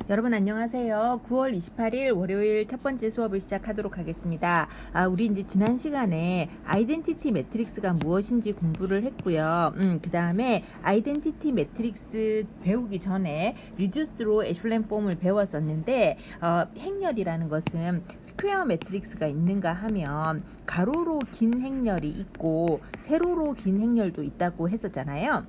여러분 안녕하세요. 9월 28일 월요일 첫 번째 수업을 시작하도록 하겠습니다. 우리 이제 지난 시간에 아이덴티티 매트릭스가 무엇인지 공부를 했고요. 그 다음에 아이덴티티 매트릭스 배우기 전에 리듀스드 로 에슐렌 폼을 배웠었는데 행렬이라는 것은 스퀘어 매트릭스가 있는가 하면 가로로 긴 행렬이 있고 세로로 긴 행렬도 있다고 했었잖아요.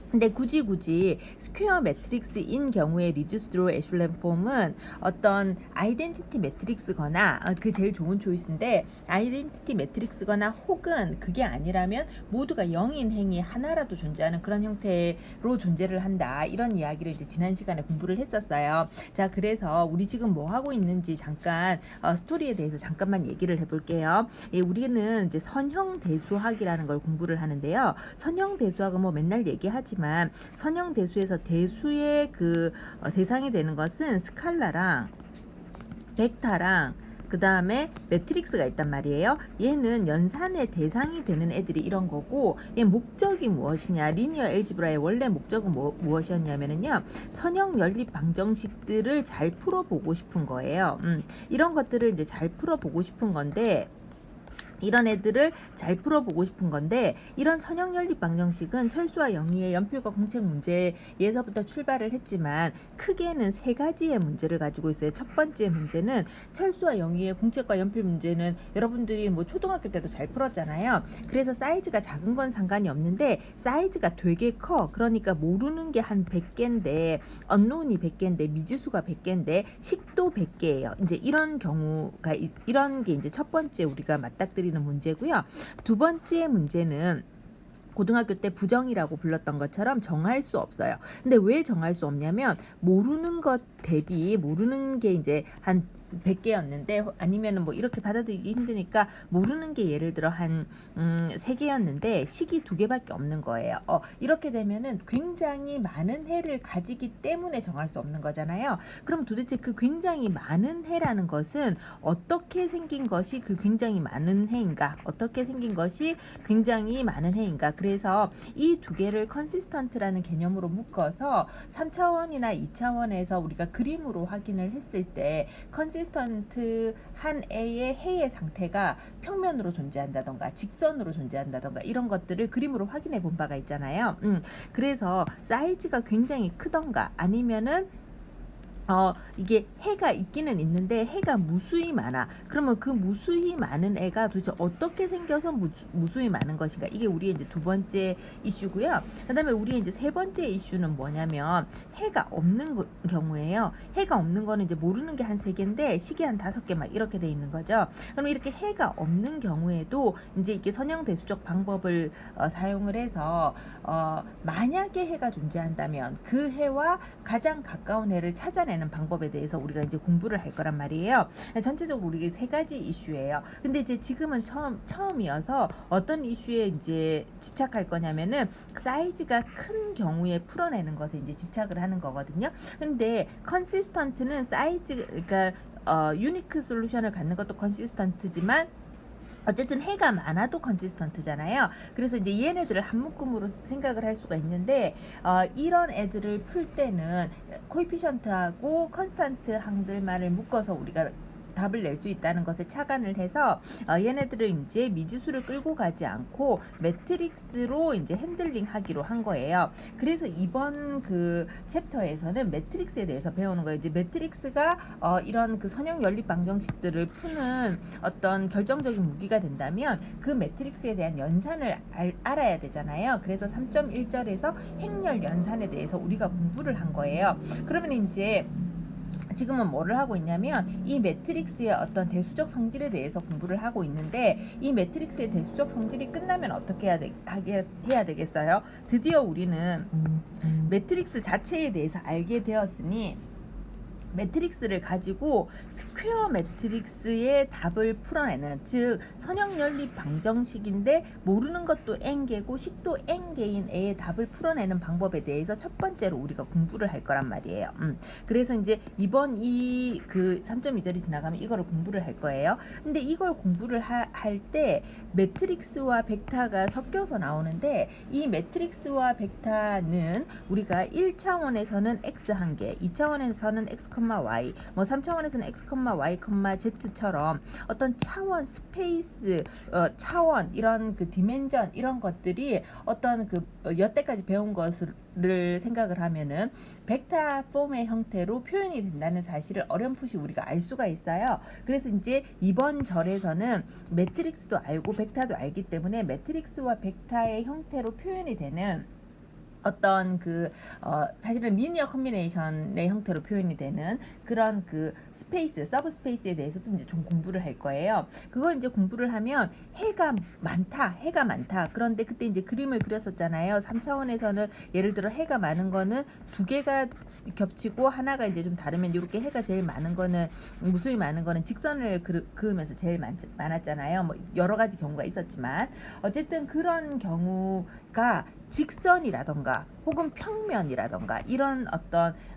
근데 굳이 스퀘어 매트릭스인 경우에 리듀스드 로 에슐렌 폼은 어떤 아이덴티티 매트릭스거나 그 제일 좋은 초이스인데 아이덴티티 매트릭스거나 혹은 그게 아니라면 모두가 0인 행이 하나라도 존재하는 그런 형태로 존재를 한다, 이런 이야기를 이제 지난 시간에 공부를 했었어요. 자, 그래서 우리 지금 뭐 하고 있는지 잠깐 스토리에 대해서 잠깐만 얘기를 해볼게요. 우리는 이제 선형대수학이라는 걸 공부를 하는데요. 선형대수학은 뭐 맨날 얘기하지만 선형대수에서 대수의 그 대상이 되는 것은 스칼라랑 벡터랑 그 다음에 매트릭스가 있단 말이에요. 얘는 연산의 대상이 되는 애들이 이런 거고, 얘 목적이 무엇이냐, 리니어 엘지브라의 원래 목적은 무엇이었냐면요, 선형 연립 방정식들을 잘 풀어보고 싶은 거예요. 이런 것들을 이제 잘 풀어보고 싶은 건데, 이런 애들을 잘 풀어보고 싶은 건데, 이런 선형 연립 방정식은 철수와 영희의 연필과 공책 문제에서부터 출발을 했지만 크게는 세 가지의 문제를 가지고 있어요. 첫 번째 문제는 철수와 영희의 공책과 연필 문제는 여러분들이 뭐 초등학교 때도 잘 풀었잖아요. 그래서 사이즈가 작은 건 상관이 없는데 사이즈가 되게 커. 그러니까 모르는 게 한 100개인데 언노운이 100개인데 미지수가 100개인데 식도 100개예요. 이제 이런 경우가, 이런 게 이제 첫 번째 우리가 맞닥뜨리는 문제고요. 두 번째 문제는 고등학교 때 부정이라고 불렀던 것처럼 정할 수 없어요. 근데 왜 정할 수 없냐면 모르는 것 대비 모르는 게 이제 한 100개였는데 아니면은 뭐 이렇게 받아들이기 힘드니까 모르는 게 예를 들어 한 3개였는데 식이 2개밖에 없는 거예요. 이렇게 되면은 굉장히 많은 해를 가지기 때문에 정할 수 없는 거잖아요. 그럼 도대체 그 굉장히 많은 해라는 것은 어떻게 생긴 것이 그 굉장히 많은 해인가? 어떻게 생긴 것이 굉장히 많은 해인가? 그래서 이 2개를 컨시스턴트라는 개념으로 묶어서 3차원이나 2차원에서 우리가 그림으로 확인을 했을 때 컨시스턴트 한 A의 해의 상태가 평면으로 존재한다던가 직선으로 존재한다던가 이런 것들을 그림으로 확인해 본 바가 있잖아요. 그래서 사이즈가 굉장히 크던가 아니면은 이게 해가 있기는 있는데 해가 무수히 많아. 그러면 그 무수히 많은 애가 도대체 어떻게 생겨서 무수히 많은 것인가? 이게 우리의 이제 두 번째 이슈고요. 그다음에 우리의 이제 세 번째 이슈는 뭐냐면 해가 없는 경우에요. 해가 없는 거는 이제 모르는 게 한 3개인데 식이 한 5개 막 이렇게 돼 있는 거죠. 그럼 이렇게 해가 없는 경우에도 이제 이게 선형대수적 방법을 사용을 해서 만약에 해가 존재한다면 그 해와 가장 가까운 해를 찾아내는 방법에 대해서 우리가 이제 공부를 할 거란 말이에요. 전체적으로 우리 3가지 이슈예요. 근데 이제 지금은 처음이어서 어떤 이슈에 이제 집착할 거냐면은 사이즈가 큰 경우에 풀어내는 것에 이제 집착을 하는 거거든요. 근데 컨시스턴트는 사이즈, 그러니까 유니크 솔루션을 갖는 것도 컨시스턴트지만 어쨌든 해가 많아도 컨시스턴트잖아요. 그래서 이제 얘네들을 한 묶음으로 생각을 할 수가 있는데 이런 애들을 풀 때는 코에피션트하고 컨스탄트 항들만을 묶어서 우리가 답을 낼 수 있다는 것에 착안을 해서 얘네들을 이제 미지수를 끌고 가지 않고 매트릭스로 이제 핸들링 하기로 한 거예요. 그래서 이번 그 챕터에서는 매트릭스에 대해서 배우는 거예요. 이제 매트릭스가 이런 그 선형 연립 방정식들을 푸는 어떤 결정적인 무기가 된다면 그 매트릭스에 대한 연산을 알아야 되잖아요. 그래서 3.1절에서 행렬 연산에 대해서 우리가 공부를 한 거예요. 그러면 이제 지금은 뭐를 하고 있냐면 이 매트릭스의 어떤 대수적 성질에 대해서 공부를 하고 있는데, 이 매트릭스의 대수적 성질이 끝나면 어떻게 해야 되겠어요? 드디어 우리는 매트릭스 자체에 대해서 알게 되었으니 매트릭스를 가지고 스퀘어 매트릭스의 답을 풀어내는, 즉 선형 연립 방정식인데 모르는 것도 n개고 식도 n개인 애의 답을 풀어내는 방법에 대해서 첫 번째로 우리가 공부를 할 거란 말이에요. 그래서 이제 이번 이 그 3.2절이 지나가면 이거를 공부를 할 거예요. 근데 이걸 공부를 할 때 매트릭스와 벡터가 섞여서 나오는데, 이 매트릭스와 벡터는 우리가 1차원에서는 x 한 개, 2차원에서는 x, y, 뭐 3차원에서는 x, y, z처럼 어떤 차원, 스페이스, 차원, 이런 그 디멘전, 이런 것들이 어떤 그 여태까지 배운 것을 생각을 하면은 벡터 폼의 형태로 표현이 된다는 사실을 어렴풋이 우리가 알 수가 있어요. 그래서 이제 이번 절에서는 매트릭스도 알고 벡터도 알기 때문에 매트릭스와 벡터의 형태로 표현이 되는 어떤 사실은 리니어 컨비네이션의 형태로 표현이 되는 그런 그 스페이스, 서브 스페이스에 대해서도 이제 좀 공부를 할 거예요. 그걸 이제 공부를 하면 해가 많다. 그런데 그때 이제 그림을 그렸었잖아요. 3차원에서는 예를 들어 해가 많은 거는 두 개가 겹치고 하나가 이제 좀 다르면, 이렇게 해가 제일 많은 거는, 무수히 많은 거는 직선을 그으면서 제일 많았잖아요. 뭐 여러 가지 경우가 있었지만 어쨌든 그런 경우가 직선이라던가 혹은 평면이라던가 이런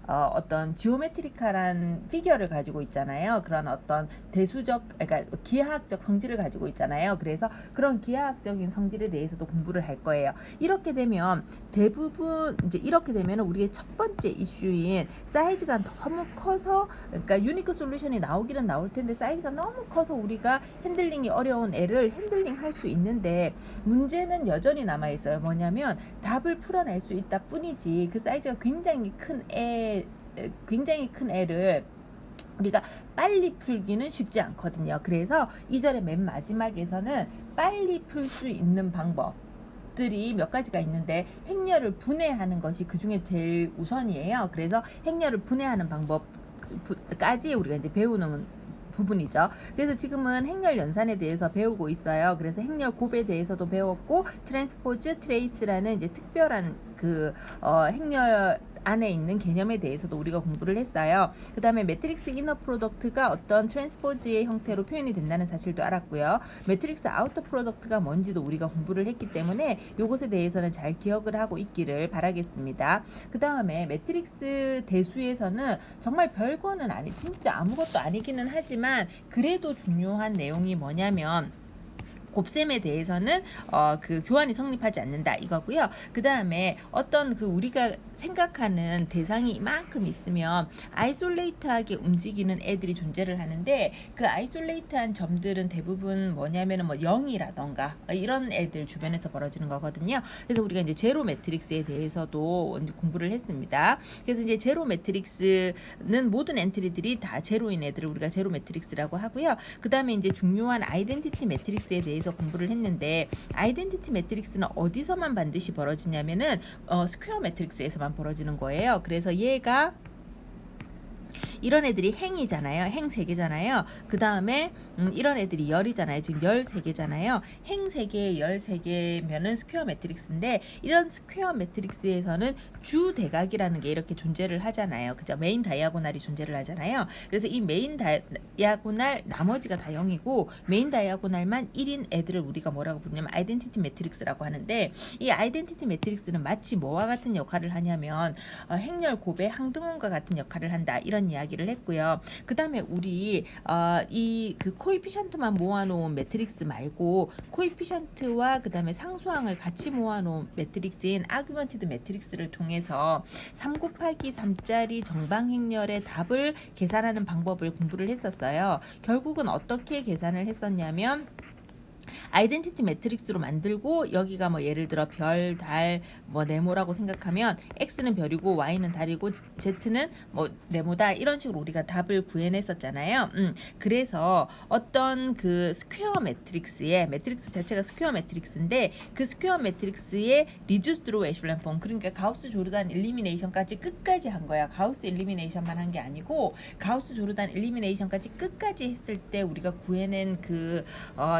어떤 지오메트리컬한 피겨를 가지고 있잖아요. 그런 어떤 그러니까 기하학적 성질을 가지고 있잖아요. 그래서 그런 기하학적인 성질에 대해서도 공부를 할 거예요. 이렇게 되면 대부분 이제 이렇게 되면 우리의 첫 번째 이슈인 사이즈가 너무 커서, 그러니까 유니크 솔루션이 나오기는 나올 텐데 사이즈가 너무 커서 우리가 핸들링이 어려운 애를 핸들링 할 수 있는데, 문제는 여전히 남아 있어요. 뭐냐면 답을 풀어낼 수 있다 뿐이지 그 사이즈가 굉장히 큰 애를 우리가 빨리 풀기는 쉽지 않거든요. 그래서 이 절의 맨 마지막에서는 빨리 풀 수 있는 방법들이 몇 가지가 있는데, 행렬을 분해하는 것이 그 중에 제일 우선이에요. 그래서 행렬을 분해하는 방법까지 우리가 이제 배우는 부분이죠. 그래서 지금은 행렬 연산에 대해서 배우고 있어요. 그래서 행렬 곱에 대해서도 배웠고, 트랜스포즈, 트레이스라는 이제 특별한 행렬 안에 있는 개념에 대해서도 우리가 공부를 했어요. 그 다음에 매트릭스 이너 프로덕트가 어떤 트랜스포즈의 형태로 표현이 된다는 사실도 알았고요. 매트릭스 아우터 프로덕트가 뭔지도 우리가 공부를 했기 때문에 이것에 대해서는 잘 기억을 하고 있기를 바라겠습니다. 그 다음에 매트릭스 대수에서는 정말 별거는 진짜 아무것도 아니기는 하지만 그래도 중요한 내용이 뭐냐면, 곱셈에 대해서는 그 교환이 성립하지 않는다 이거고요. 그 다음에 어떤 우리가 생각하는 대상이 이만큼 있으면 아이솔레이트하게 움직이는 애들이 존재를 하는데, 그 아이솔레이트한 점들은 대부분 뭐냐면은 뭐 0이라던가 이런 애들 주변에서 벌어지는 거거든요. 그래서 우리가 이제 제로 매트릭스에 대해서도 이제 공부를 했습니다. 그래서 이제 제로 매트릭스는 모든 엔트리들이 다 제로인 애들을 우리가 제로 매트릭스라고 하고요. 그 다음에 이제 중요한 아이덴티티 매트릭스에 대해서 공부를 했는데, 아이덴티티 매트릭스는 어디서만 반드시 벌어지냐면은 스퀘어 매트릭스에서만 벌어지는 거예요. 그래서 얘가 이런 애들이 행이잖아요. 행 3개잖아요. 그 다음에 이런 애들이 열이잖아요. 지금 열 3개잖아요. 행 3개, 열 3개면은 스퀘어 매트릭스인데, 이런 스퀘어 매트릭스에서는 주 대각이라는 게 이렇게 존재를 하잖아요. 그죠? 메인 다이아고날이 존재를 하잖아요. 그래서 이 메인 다이아고날 나머지가 다 0이고 메인 다이아고날만 1인 애들을 우리가 뭐라고 부르냐면 아이덴티티 매트릭스라고 하는데, 이 아이덴티티 매트릭스는 마치 뭐와 같은 역할을 하냐면 행렬 곱의 항등원과 같은 역할을 한다, 이런 이야기를 했고요. 그 다음에 우리 이 코에피션트만 모아놓은 매트릭스 말고 코에피션트와 그 다음에 상수항을 같이 모아놓은 매트릭스인 아규먼티드 매트릭스를 통해서 3 곱하기 3짜리 정방행렬의 답을 계산하는 방법을 공부를 했었어요. 결국은 어떻게 계산을 했었냐면, 아이덴티티 매트릭스로 만들고 여기가 뭐 예를 들어 별, 달, 뭐 네모라고 생각하면 x는 별이고 y는 달이고 z는 뭐 네모다, 이런 식으로 우리가 답을 구해냈었잖아요. 그래서 어떤 스퀘어 매트릭스 자체가 스퀘어 매트릭스인데, 그 스퀘어 매트릭스의 리듀스드 로우 에슐렌 폼, 그러니까 가우스 조르단 일리미네이션까지 끝까지 한 거야. 가우스 일리미네이션만 한 게 아니고 가우스 조르단 일리미네이션까지 끝까지 했을 때 우리가 구해낸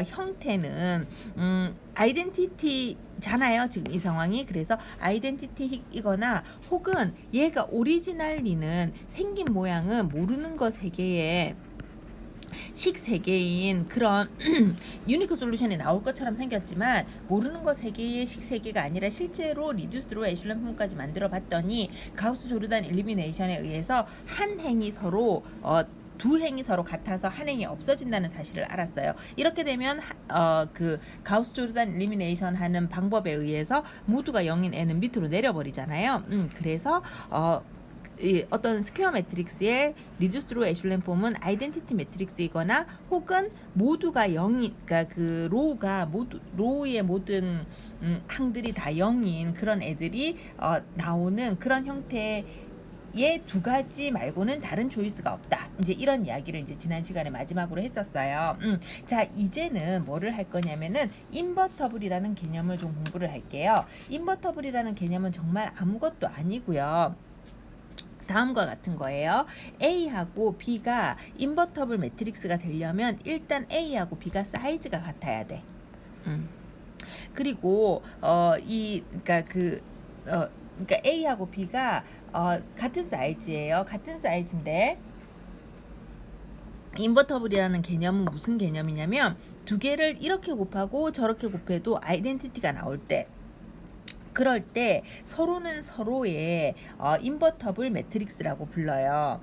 형태는 이거는 아이덴티티잖아요. 지금 이 상황이. 그래서 아이덴티티이거나 혹은 얘가 오리지널리는 생긴 모양은 모르는 것 세계에 식 세계인 그런 유니크 솔루션이 나올 것처럼 생겼지만 모르는 것 세계의 식 세계가 아니라 실제로 리듀스로 에슐렘 폼까지 만들어 봤더니 가우스 조르단 엘리미네이션에 의해서 한 행이 서로 두 행이 서로 같아서 한 행이 없어진다는 사실을 알았어요. 이렇게 되면 그 가우스 조르단 엘리미네이션 하는 방법에 의해서 모두가 0인 n은 밑으로 내려버리잖아요. 그래서 이 어떤 스퀘어 매트릭스의 리듀스로 에슐렘 폼은 아이덴티티 매트릭스이거나 혹은 모두가 0이 그러니까 그 로우의 모든 항들이 다 0인 그런 애들이 나오는 그런 형태의 두 가지 말고는 다른 초이스가 없다. 이제 이런 이야기를 이제 지난 시간에 마지막으로 했었어요. 자, 이제는 뭐를 할 거냐면은 인버터블이라는 개념을 좀 공부를 할게요. 인버터블이라는 개념은 정말 아무것도 아니고요. 다음과 같은 거예요. A하고 B가 인버터블 매트릭스가 되려면 일단 A하고 B가 사이즈가 같아야 돼. 그리고 그러니까 A하고 B가 같은 사이즈예요. 같은 사이즈인데 인버터블이라는 개념은 무슨 개념이냐면 두 개를 이렇게 곱하고 저렇게 곱해도 아이덴티티가 나올 때 그럴 때 서로는 서로의 인버터블 매트릭스라고 불러요.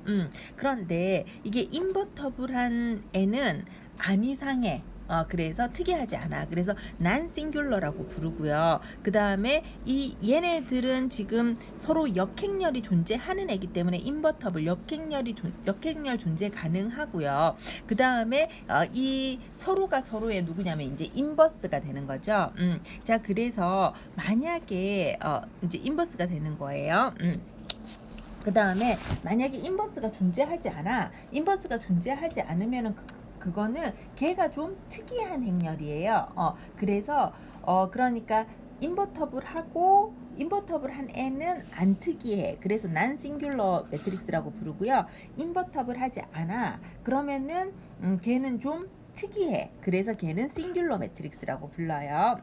그런데 이게 인버터블한 애는 안 이상해. 그래서 특이하지 않아. 그래서 난 싱귤러라고 부르고요. 그 다음에 얘네들은 지금 서로 역행렬이 존재하는 애기 때문에 인버터블 역행렬 존재 가능하고요. 그 다음에 이 서로가 서로의 누구냐면 이제 인버스가 되는 거죠. 자, 그래서 만약에 이제 인버스가 되는 거예요. 그 다음에 만약에 인버스가 존재하지 않으면은 그거는 걔가 좀 특이한 행렬이에요. 그래서 그러니까 인버터블한 애는 안 특이해. 그래서 난 싱귤러 매트릭스라고 부르고요. 인버터블하지 않아. 그러면은 걔는 좀 특이해. 그래서 걔는 싱귤러 매트릭스라고 불러요.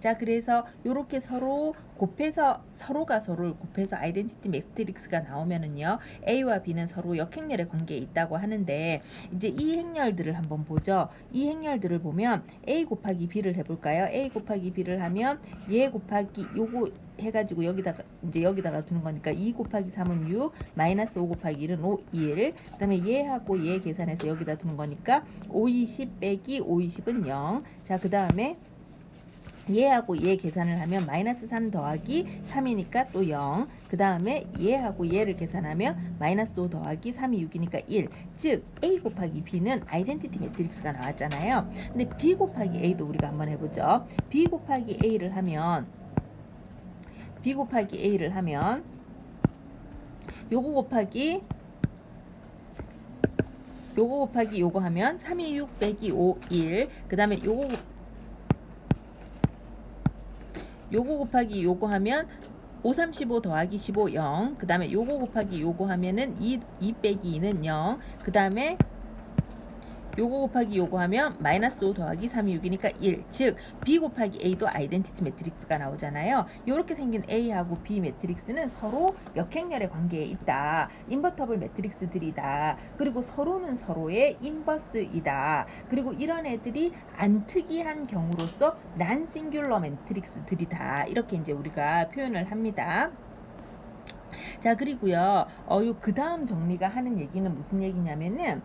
자, 그래서 요렇게 서로가 서로를 곱해서 아이덴티티 매트릭스가 나오면은요, A와 B는 서로 역행렬의 관계에 있다고 하는데, 이제 이 행렬들을 한번 보죠. 이 행렬들을 보면 A 곱하기 B를 해볼까요? A 곱하기 B를 하면 얘 곱하기 요거 해가지고 여기다가 두는 거니까 2 곱하기 3은 6, 마이너스 5 곱하기 1은 5, 1. 그 다음에 얘하고 얘 계산해서 여기다 두는 거니까 5, 20 빼기 5, 20은 0. 자, 그 다음에 얘하고 얘 계산을 하면 마이너스 3 더하기 3이니까 또 0. 그 다음에 얘하고 얘를 계산하면 마이너스 5 더하기 3이 6이니까 1. 즉 A 곱하기 B는 아이덴티티 매트릭스가 나왔잖아요. 근데 B 곱하기 A도 우리가 한번 해보죠. B 곱하기 A를 하면 요거 곱하기 요거 하면 3이 6 빼기 5, 1. 그 다음에 요거 곱하기 요거 하면 5, 35 더하기 15, 0. 그 다음에 요거 곱하기 요거 하면은 2 빼기 2는 0. 그 다음에 요거 곱하기 요거 하면 마이너스 5 더하기 3이 6이니까 1. 즉 B 곱하기 A도 아이덴티티 매트릭스가 나오잖아요. 이렇게 생긴 A하고 B 매트릭스는 서로 역행렬의 관계에 있다. 인버터블 매트릭스들이다. 그리고 서로는 서로의 인버스이다. 그리고 이런 애들이 안 특이한 경우로서 난 싱귤러 매트릭스들이다. 이렇게 이제 우리가 표현을 합니다. 자, 그리고요, 요 그 다음 정리가 하는 얘기는 무슨 얘기냐면은,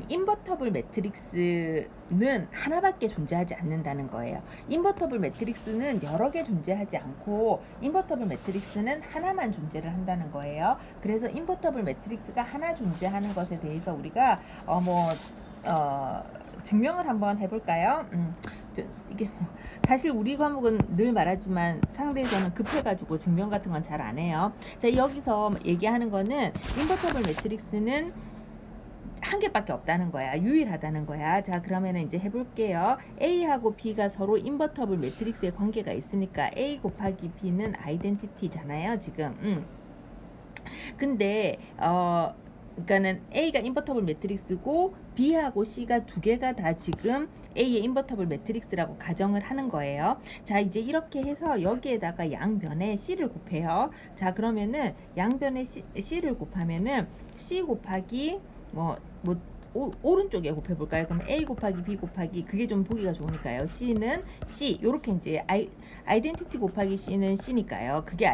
인버터블 매트릭스는 하나밖에 존재하지 않는다는 거예요. 인버터블 매트릭스는 여러 개 존재하지 않고, 인버터블 매트릭스는 하나만 존재를 한다는 거예요. 그래서 인버터블 매트릭스가 하나 존재하는 것에 대해서 우리가, 증명을 한번 해볼까요? 이게 사실 우리 과목은 늘 말하지만 상대에서는 급해가지고 증명 같은 건 잘 안 해요. 자, 여기서 얘기하는 거는 인버터블 매트릭스는 한 개밖에 없다는 거야. 유일하다는 거야. 자, 그러면 이제 해볼게요. A하고 B가 서로 인버터블 매트릭스의 관계가 있으니까 A 곱하기 B는 아이덴티티잖아요, 지금. 근데 그러니까는 A가 인버터블 매트릭스고 B하고 C가 두 개가 다 지금 A의 인버터블 매트릭스라고 가정을 하는 거예요. 자, 이제 이렇게 해서 여기에다가 양변에 C를 곱해요. 자, 그러면은 양변에 C를 곱하면은 C 곱하기 오른쪽에 곱해볼까요? 그럼 A 곱하기 B 곱하기 그게 좀 보기가 좋으니까요. C는 C 요렇게 이제 아이덴티티 곱하기 C는 C니까요. 그게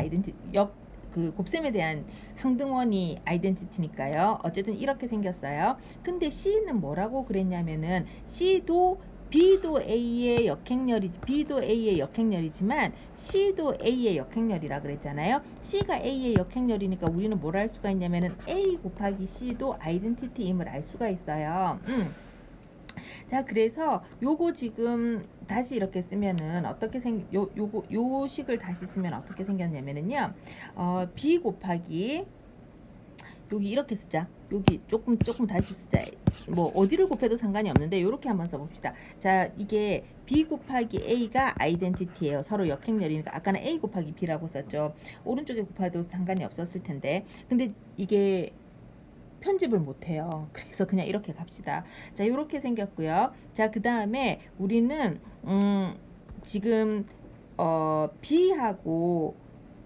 그 곱셈에 대한 항등원이 아이덴티티니까요. 어쨌든 이렇게 생겼어요. 근데 C는 뭐라고 그랬냐면은 B도 A의 역행렬이지만 C도 A의 역행렬이라 그랬잖아요. C가 A의 역행렬이니까 우리는 뭘 할 수가 있냐면은 A 곱하기 C도 아이덴티티임을 알 수가 있어요. 자, 그래서 요거 지금 다시 이렇게 쓰면은 어떻게 요 식을 다시 쓰면 어떻게 생겼냐면은요. B 곱하기 여기 이렇게 쓰자. 여기 조금 다시 쓰자. 뭐 어디를 곱해도 상관이 없는데 이렇게 한번 써봅시다. 자, 이게 B 곱하기 A가 아이덴티티예요. 서로 역행렬이니까 아까는 A 곱하기 B라고 썼죠. 오른쪽에 곱해도 상관이 없었을 텐데 근데 이게 편집을 못해요. 그래서 그냥 이렇게 갑시다. 자, 이렇게 생겼고요. 자, 그 다음에 우리는 지금 B하고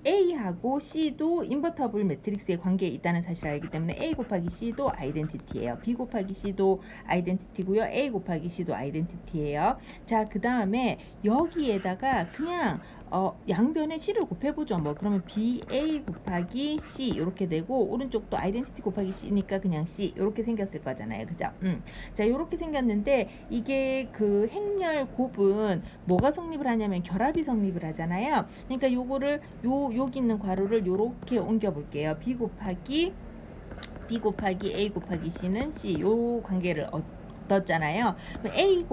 A하고 C도 인버터블 매트릭스의 관계에 있다는 사실을 알기 때문에 A 곱하기 C도 아이덴티티예요. B 곱하기 C도 아이덴티티고요. A 곱하기 C도 아이덴티티예요. 자, 그 다음에 여기에다가 그냥 양변에 C를 곱해보죠. 뭐 그러면 BA 곱하기 C 이렇게 되고 오른쪽도 아이덴티티 곱하기 C니까 그냥 C 이렇게 생겼을 거잖아요. 그죠? 자, 이렇게 생겼는데 이게 그 행렬 곱은 뭐가 성립을 하냐면 결합이 성립을 하잖아요. 그러니까 요거를 여기 있는 괄호를 요렇게 옮겨 볼게요. B 곱하기 A 곱하기 C는 C 요 관계를 얻었잖아요. A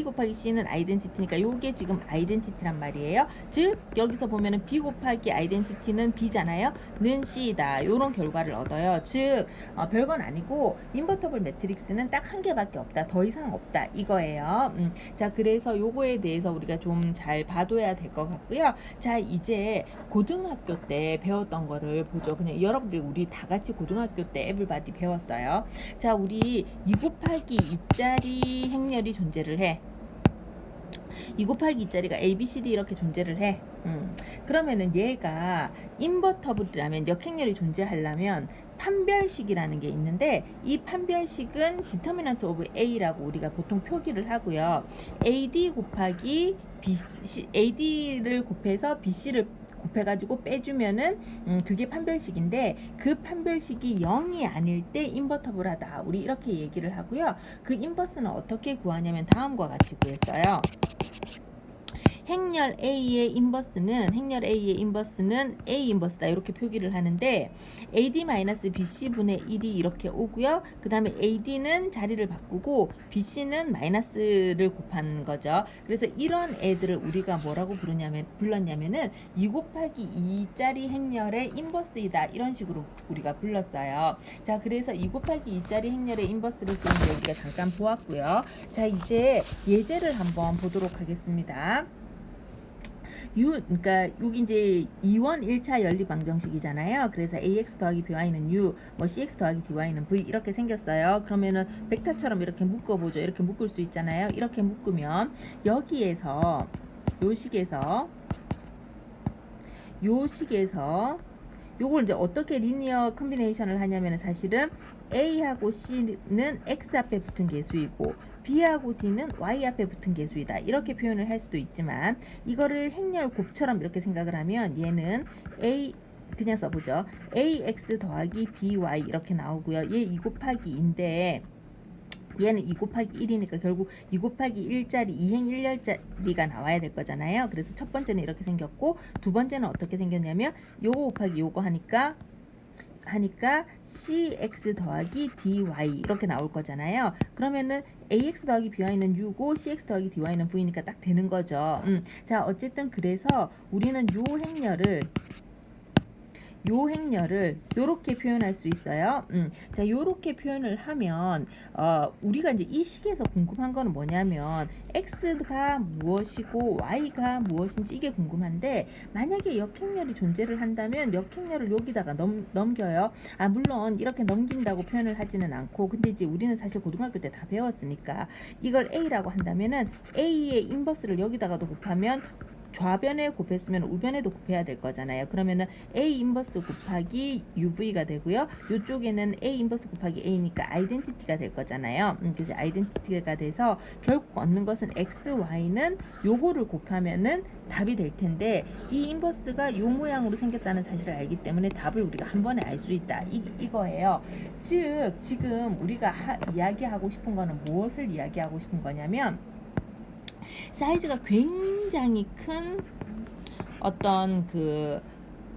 곱하기 C는 아이덴티티니까 요게 지금 아이덴티티란 말이에요. 즉 여기서 보면은 B 곱하기 아이덴티티는 B잖아요. 는 C다. 요런 결과를 얻어요. 즉 별건 아니고 인버터블 매트릭스는 딱 한 개밖에 없다. 더 이상 없다. 이거예요. 자, 그래서 요거에 대해서 우리가 좀 잘 봐둬야 될 것 같고요. 자, 이제 고등학교 때 배웠던 거를 보죠. 그냥 여러분들 우리 다 같이 고등학교 때 에블바디 배웠어요. 자, 우리 2 곱하기 2짜리 행렬이 존재를 해. 2 곱하기 2짜리가 A, B, C, D 이렇게 존재를 해. 그러면은 얘가 인버터블이라면 역행렬이 존재하려면 판별식이라는 게 있는데 이 판별식은 디터미넌트 오브 A라고 우리가 보통 표기를 하고요. AD 곱하기 BC, AD를 곱해서 BC를 곱해가지고 빼주면은 그게 판별식인데 그 판별식이 0이 아닐 때 인버터블하다. 우리 이렇게 얘기를 하고요. 그 인버스는 어떻게 구하냐면 다음과 같이 구했어요. 행렬 A의 인버스는 A 인버스다 이렇게 표기를 하는데 AD-BC분의 1이 이렇게 오고요. 그 다음에 AD는 자리를 바꾸고 BC는 마이너스를 곱한 거죠. 그래서 이런 애들을 우리가 뭐라고 불렀냐면은 2 곱하기 2짜리 행렬의 인버스이다. 이런 식으로 우리가 불렀어요. 자, 그래서 2 곱하기 2짜리 행렬의 인버스를 지금 우리가 잠깐 보았고요. 자, 이제 예제를 한번 보도록 하겠습니다. 그러니까 여기 이제 2원 1차 연립 방정식이잖아요. 그래서 ax 더하기 by는 u, 뭐 cx 더하기 dy는 v 이렇게 생겼어요. 그러면은 벡터처럼 이렇게 묶어보죠. 이렇게 묶을 수 있잖아요. 이렇게 묶으면 여기에서 요 식에서 요걸 이제 어떻게 리니어 컨비네이션을 하냐면 사실은 A하고 C는 X 앞에 붙은 개수이고 B하고 D는 Y 앞에 붙은 개수이다. 이렇게 표현을 할 수도 있지만 이거를 행렬 곱처럼 이렇게 생각을 하면 얘는 그냥 써보죠. AX 더하기 BY 이렇게 나오고요. 얘 2 곱하기 2인데 얘는 2 곱하기 1이니까 결국 2 곱하기 1짜리 2행 1열짜리가 나와야 될 거잖아요. 그래서 첫 번째는 이렇게 생겼고 두 번째는 어떻게 생겼냐면 요거 곱하기 요거 하니까 cx 더하기 dy 이렇게 나올 거잖아요. 그러면은 ax 더하기 by는 u고 cx 더하기 dy는 v니까 딱 되는 거죠. 자, 어쨌든 그래서 우리는 요 행렬을 요 행렬을 요렇게 표현할 수 있어요. 자, 요렇게 표현을 하면 우리가 이제 이 식에서 궁금한 거는 뭐냐면 x가 무엇이고 y가 무엇인지 이게 궁금한데, 만약에 역행렬이 존재를 한다면 역행렬을 여기다가 넘겨요. 물론 이렇게 넘긴다고 표현을 하지는 않고, 근데 이제 우리는 사실 고등학교 때 다 배웠으니까 이걸 a라고 한다면은 a의 인버스를 여기다가도 곱하면 좌변에 곱했으면 우변에도 곱해야 될 거잖아요. 그러면은 A 인버스 곱하기 UV가 되고요. 이쪽에는 A 인버스 곱하기 A니까 아이덴티티가 될 거잖아요. 그래서 아이덴티티가 돼서 결국 얻는 것은 X, Y는 요거를 곱하면은 답이 될 텐데, 이 인버스가 요 모양으로 생겼다는 사실을 알기 때문에 답을 우리가 한 번에 알 수 있다. 이거예요. 즉 지금 우리가 이야기하고 싶은 거는 무엇을 이야기하고 싶은 거냐면, 사이즈가 굉장히 큰 어떤 그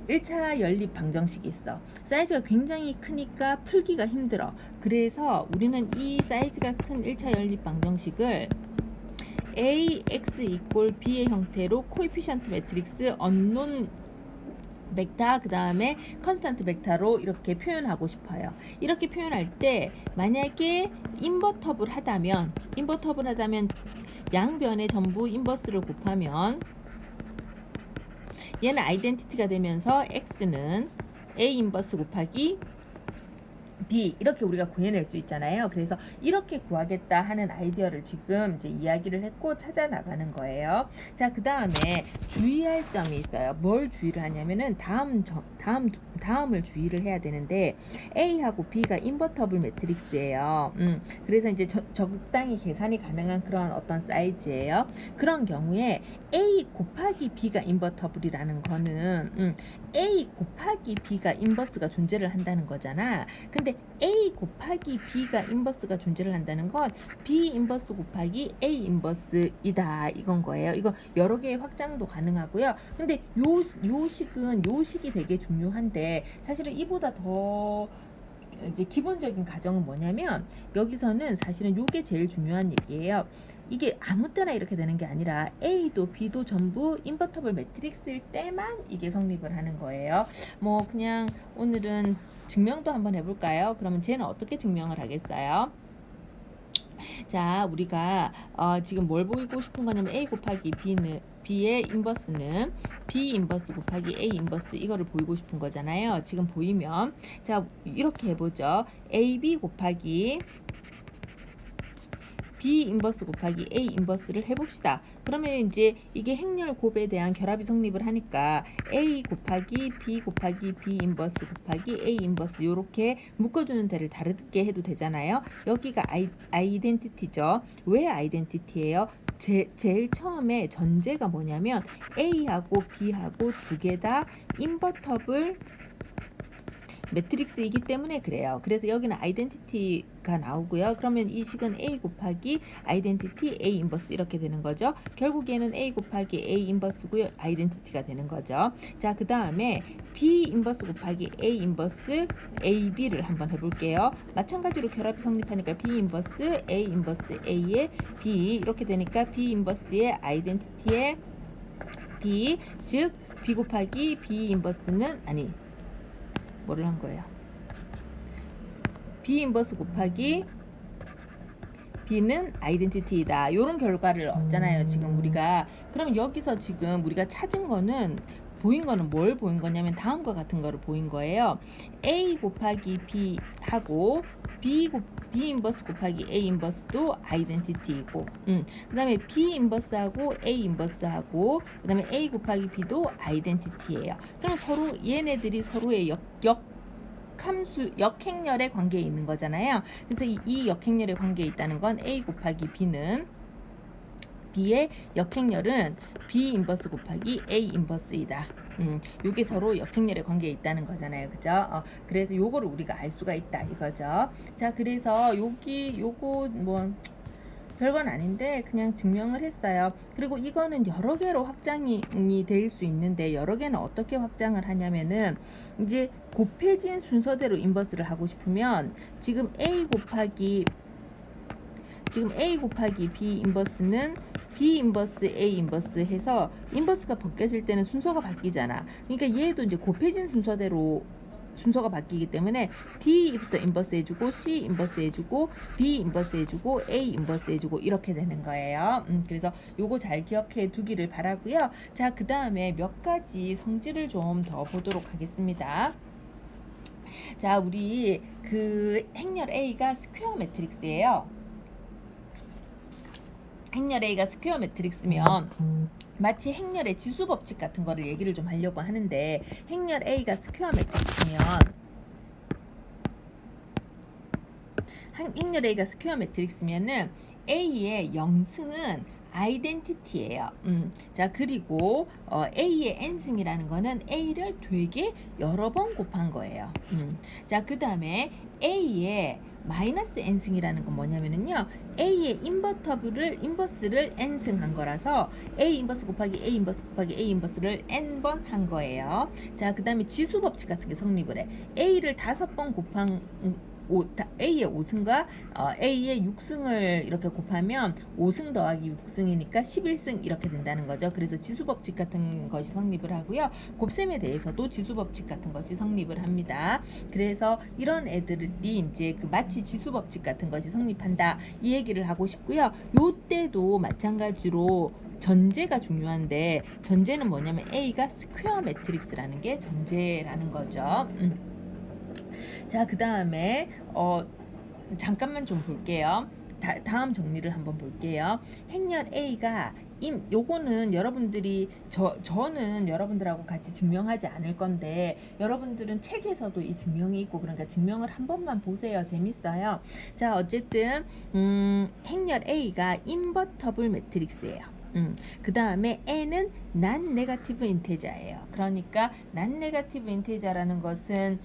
1차 연립 방정식이 있어. 사이즈가 굉장히 크니까 풀기가 힘들어. 그래서 우리는 이 사이즈가 큰 1차 연립 방정식을 ax 이꼴 b의 형태로 코에피션트 매트릭스 언논 벡터 그 다음에 컨스탄트 벡터로 이렇게 표현하고 싶어요. 이렇게 표현할 때 만약에 인버터블 하다면 양변에 전부 인버스를 곱하면 얘는 아이덴티티가 되면서 x는 a 인버스 곱하기 b, 이렇게 우리가 구해낼 수 있잖아요. 그래서 이렇게 구하겠다 하는 아이디어를 지금 이제 이야기를 했고 찾아 나가는 거예요. 자, 그 다음에 주의할 점이 있어요. 뭘 주의를 하냐면은 다음을 주의를 해야 되는데, A하고 B가 인버터블 매트릭스예요. 그래서 이제 적당히 계산이 가능한 그런 어떤 사이즈예요. 그런 경우에 A 곱하기 B가 인버터블이라는 거는 A 곱하기 B가 인버스가 존재를 한다는 거잖아. 근데 A 곱하기 B가 인버스가 존재를 한다는 건 B 인버스 곱하기 A 인버스이다 이건 거예요. 이거 여러 개의 확장도 가능하고요. 근데 요 식이 되게 중요한데, 사실은 이보다 더 이제 기본적인 가정은 뭐냐면, 여기서는 사실은 요게 제일 중요한 얘기예요. 이게 아무 때나 이렇게 되는 게 아니라 A도 B도 전부 인버터블 매트릭스일 때만 이게 성립을 하는 거예요. 뭐 그냥 오늘은 증명도 한번 해볼까요? 그러면 쟤는 어떻게 증명을 하겠어요? 자, 우리가 지금 뭘 보이고 싶은 거냐면 A 곱하기 B의 인버스는 B 인버스 곱하기 A 인버스, 이거를 보이고 싶은 거잖아요. 지금 보이면 자, 이렇게 해보죠. AB 곱하기 B 인버스 곱하기 A 인버스를 해봅시다. 그러면 이제 이게 행렬 곱에 대한 결합이 성립을 하니까 A 곱하기 B 곱하기 B 인버스 곱하기 A 인버스 요렇게 묶어주는 데를 다르게 해도 되잖아요. 여기가 아이덴티티죠. 왜 아이덴티티예요? 제일 처음에 전제가 뭐냐면 A하고 B하고 두 개 다 인버터블 매트릭스이기 때문에 그래요. 그래서 여기는 아이덴티티가 나오고요. 그러면 이 식은 A 곱하기 아이덴티티 A 인버스 이렇게 되는 거죠. 결국 얘는 A 곱하기 A 인버스고요. 아이덴티티가 되는 거죠. 자, 그 다음에 B 인버스 곱하기 A 인버스 AB를 한번 해볼게요. 마찬가지로 결합이 성립하니까 B 인버스 A 인버스 A의 B 이렇게 되니까 B 인버스의 아이덴티티의 B, 즉 B 곱하기 B 인버스는 뭐를 한 거예요? B 인버스 곱하기 B는 아이덴티티이다. 이런 결과를 얻잖아요. 지금 우리가. 그럼 여기서 지금 우리가 찾은 거는 보인 거는 뭘 보인 거냐면 다음과 같은 거를 보인 거예요. A 곱하기 B 하고 B 인버스 곱하기 A 인버스도 아이덴티티이고, 그 다음에 B 인버스하고 A 인버스하고 그 다음에 A 곱하기 B도 아이덴티티예요. 그럼 서로 얘네들이 서로의 역행렬의 관계에 있는 거잖아요. 그래서 이 역행렬의 관계에 있다는 건 A 곱하기 B는 B의 역행렬은 B 인버스 곱하기 A 인버스이다. 요게 서로 역행렬의 관계에 있다는 거잖아요. 그죠? 그래서 요거를 우리가 알 수가 있다 이거죠. 자, 그래서 요거 뭐 별건 아닌데 그냥 증명을 했어요. 그리고 이거는 여러 개로 확장이 될 수 있는데, 여러 개는 어떻게 확장을 하냐면은 이제 곱해진 순서대로 인버스를 하고 싶으면 지금 A 곱하기 지금 A 곱하기 B 인버스는 B 인버스 A 인버스 해서 인버스가 벗겨질 때는 순서가 바뀌잖아. 그러니까 얘도 이제 곱해진 순서대로 순서가 바뀌기 때문에 D부터 인버스 해주고 C 인버스 해주고 B 인버스 해주고 A 인버스 해주고 이렇게 되는 거예요. 그래서 요거 잘 기억해 두기를 바라고요. 자, 그 다음에 몇 가지 성질을 좀 더 보도록 하겠습니다. 자, 우리 그 행렬 A가 스퀘어 매트릭스예요. 행렬 A가 스퀘어 매트릭스면 마치 행렬의 지수 법칙 같은 거를 얘기를 좀 하려고 하는데, 행렬 A가 스퀘어 매트릭스면 행렬 A가 스퀘어 매트릭스면은 A의 영승은 아이덴티티예요. 자, 그리고 A의 n승이라는 거는 A를 되게 여러 번 곱한 거예요. 자, 그 다음에 A의 마이너스 n승이라는 건 뭐냐면은요, A의 인버스를 n승한 거라서 A 인버스 곱하기 A 인버스 곱하기 A 인버스를 n번 한 거예요. 자, 그 다음에 지수 법칙 같은 게 성립을 해. A를 5번 곱한 A의 5승과 A의 6승을 이렇게 곱하면 5승 더하기 6승이니까 11승 이렇게 된다는 거죠. 그래서 지수법칙 같은 것이 성립을 하고요. 곱셈에 대해서도 지수법칙 같은 것이 성립을 합니다. 그래서 이런 애들이 이제 그 마치 지수법칙 같은 것이 성립한다, 이 얘기를 하고 싶고요. 요때도 마찬가지로 전제가 중요한데, 전제는 뭐냐면 A가 스퀘어 매트릭스라는 게 전제라는 거죠. 자, 그 다음에 잠깐만 좀 볼게요. 다음 정리를 한번 볼게요. 행렬 A가 요거는 여러분들이 저는 여러분들하고 같이 증명하지 않을 건데, 여러분들은 책에서도 이 증명이 있고, 그러니까 증명을 한 번만 보세요. 재밌어요. 자, 어쨌든 행렬 A가 인버터블 매트릭스예요. 그 다음에 n은 난 네가티브 인테자예요. 그러니까 난 네가티브 인테자라는 것은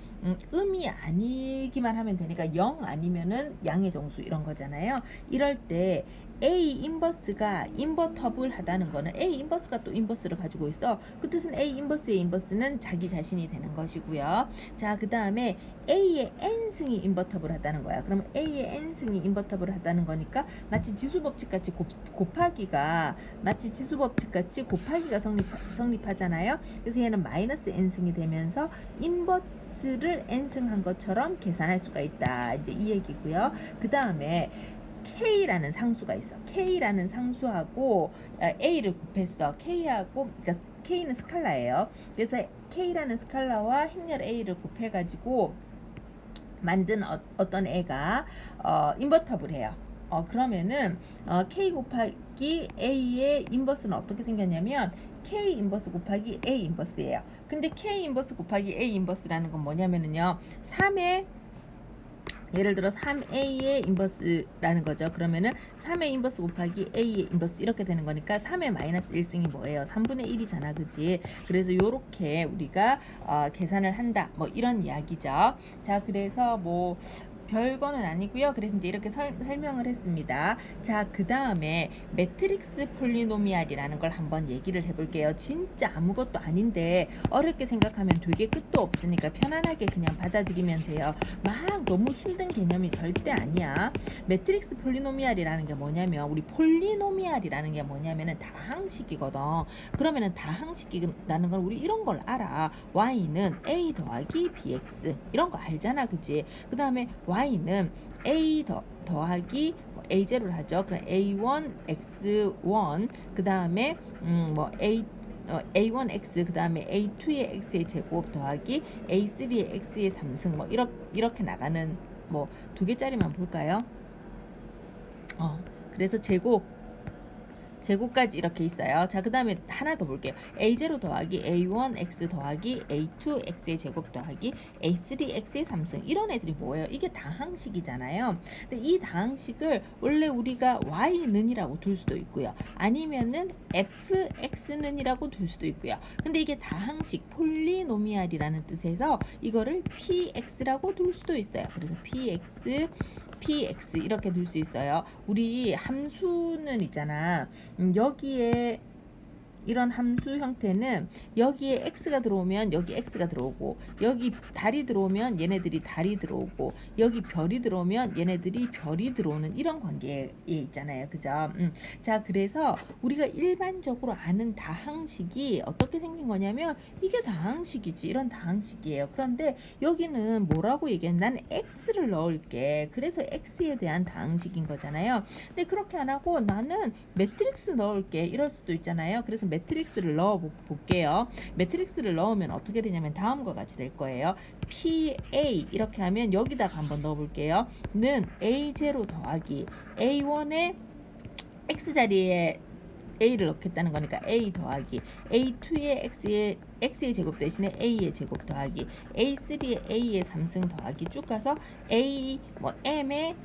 음이 아니기만 하면 되니까 0 아니면은 양의 정수 이런 거잖아요. 이럴 때 A 인버스가 인버터블 하다는 거는 A 인버스가 또 인버스를 가지고 있어. 그 뜻은 A 인버스의 인버스는 자기 자신이 되는 것이고요. 자, 그 다음에 A의 n승이 인버터블 하다는 거야. 그러면 A의 n승이 인버터블 하다는 거니까 마치 지수법칙 같이 마치 지수법칙 같이 곱하기가 성립하잖아요. 그래서 얘는 마이너스 n승이 되면서 인버스를 n승한 것처럼 계산할 수가 있다, 이제 이 얘기고요. 그 다음에 K라는 상수가 있어. K라는 상수하고 A를 곱했어. K하고, 그러니까 K는 스칼라예요. 그래서 K라는 스칼라와 행렬 A를 곱해가지고 만든 어떤 애가 인버터블 해요. 그러면은 K 곱하기 A의 인버스는 어떻게 생겼냐면 K 인버스 곱하기 A 인버스예요. 근데 K 인버스 곱하기 A 인버스라는 건 뭐냐면은요, 3의 예를 들어 3A의 인버스라는 거죠. 그러면은 3의 인버스 곱하기 A의 인버스 이렇게 되는 거니까 3의 마이너스 1승이 뭐예요? 3분의 1이잖아, 그치? 그래서 요렇게 우리가 계산을 한다, 뭐 이런 이야기죠. 자, 그래서 뭐 별거는 아니고요. 그래서 이제 이렇게 설명을 했습니다. 자, 그 다음에 매트릭스 폴리노미알이라는 걸 한번 얘기를 해볼게요. 진짜 아무것도 아닌데 어렵게 생각하면 되게 끝도 없으니까 편안하게 그냥 받아들이면 돼요. 막 너무 힘든 개념이 절대 아니야. 매트릭스 폴리노미알이라는 게 뭐냐면, 우리 폴리노미알이라는 게 뭐냐면은 다항식이거든. 그러면은 다항식이라는 건 우리 이런 걸 알아. y는 a 더하기 bx 이런 거 알잖아, 그치? 그 다음에 y는 a 더하기 a0를 하죠. 그럼 a1 x1 그 다음에 뭐 a1x 그 다음에 a2의 x의 제곱 더하기 a3의 x의 3승 뭐 이렇게 나가는, 뭐 2개짜리만 볼까요? 그래서 제곱까지 이렇게 있어요. 자, 그 다음에 하나 더 볼게요. a0 더하기 a1x 더하기 a2x의 제곱 더하기 a3x의 3승 이런 애들이 뭐예요? 이게 다항식이잖아요. 근데 이 다항식을 원래 우리가 y는이라고 둘 수도 있고요. 아니면은 fx는이라고 둘 수도 있고요. 근데 이게 다항식 폴리노미알이라는 뜻에서 이거를 px라고 둘 수도 있어요. 그래서 px 이렇게 둘 수 있어요. 우리 함수는 있잖아. 여기에 이런 함수 형태는 여기에 x가 들어오면 여기 x가 들어오고, 여기 달이 들어오면 얘네들이 달이 들어오고, 여기 별이 들어오면 얘네들이 별이 들어오는 이런 관계에 있잖아요. 그죠? 자, 그래서 우리가 일반적으로 아는 다항식이 어떻게 생긴 거냐면 이게 다항식이지. 이런 다항식이에요. 그런데 여기는 뭐라고 얘기해? 나는 x를 넣을게. 그래서 x에 대한 다항식인 거잖아요. 근데 그렇게 안 하고 나는 매트릭스 넣을게. 이럴 수도 있잖아요. 그래서 매트릭스를 넣어 볼게요. 매트릭스를 넣으면 어떻게 되냐면 다음과 같이 될 거예요. PA 이렇게 하면 여기다가 한번 넣어 볼게요. 는 A0 더하기 A1의 x자리에 a를 넣겠다는 거니까 a 더하기 a2의 x의 제곱 대신에 a의 제곱 더하기 a3의 a의 3승 더하기 쭉 가서 a 뭐 m의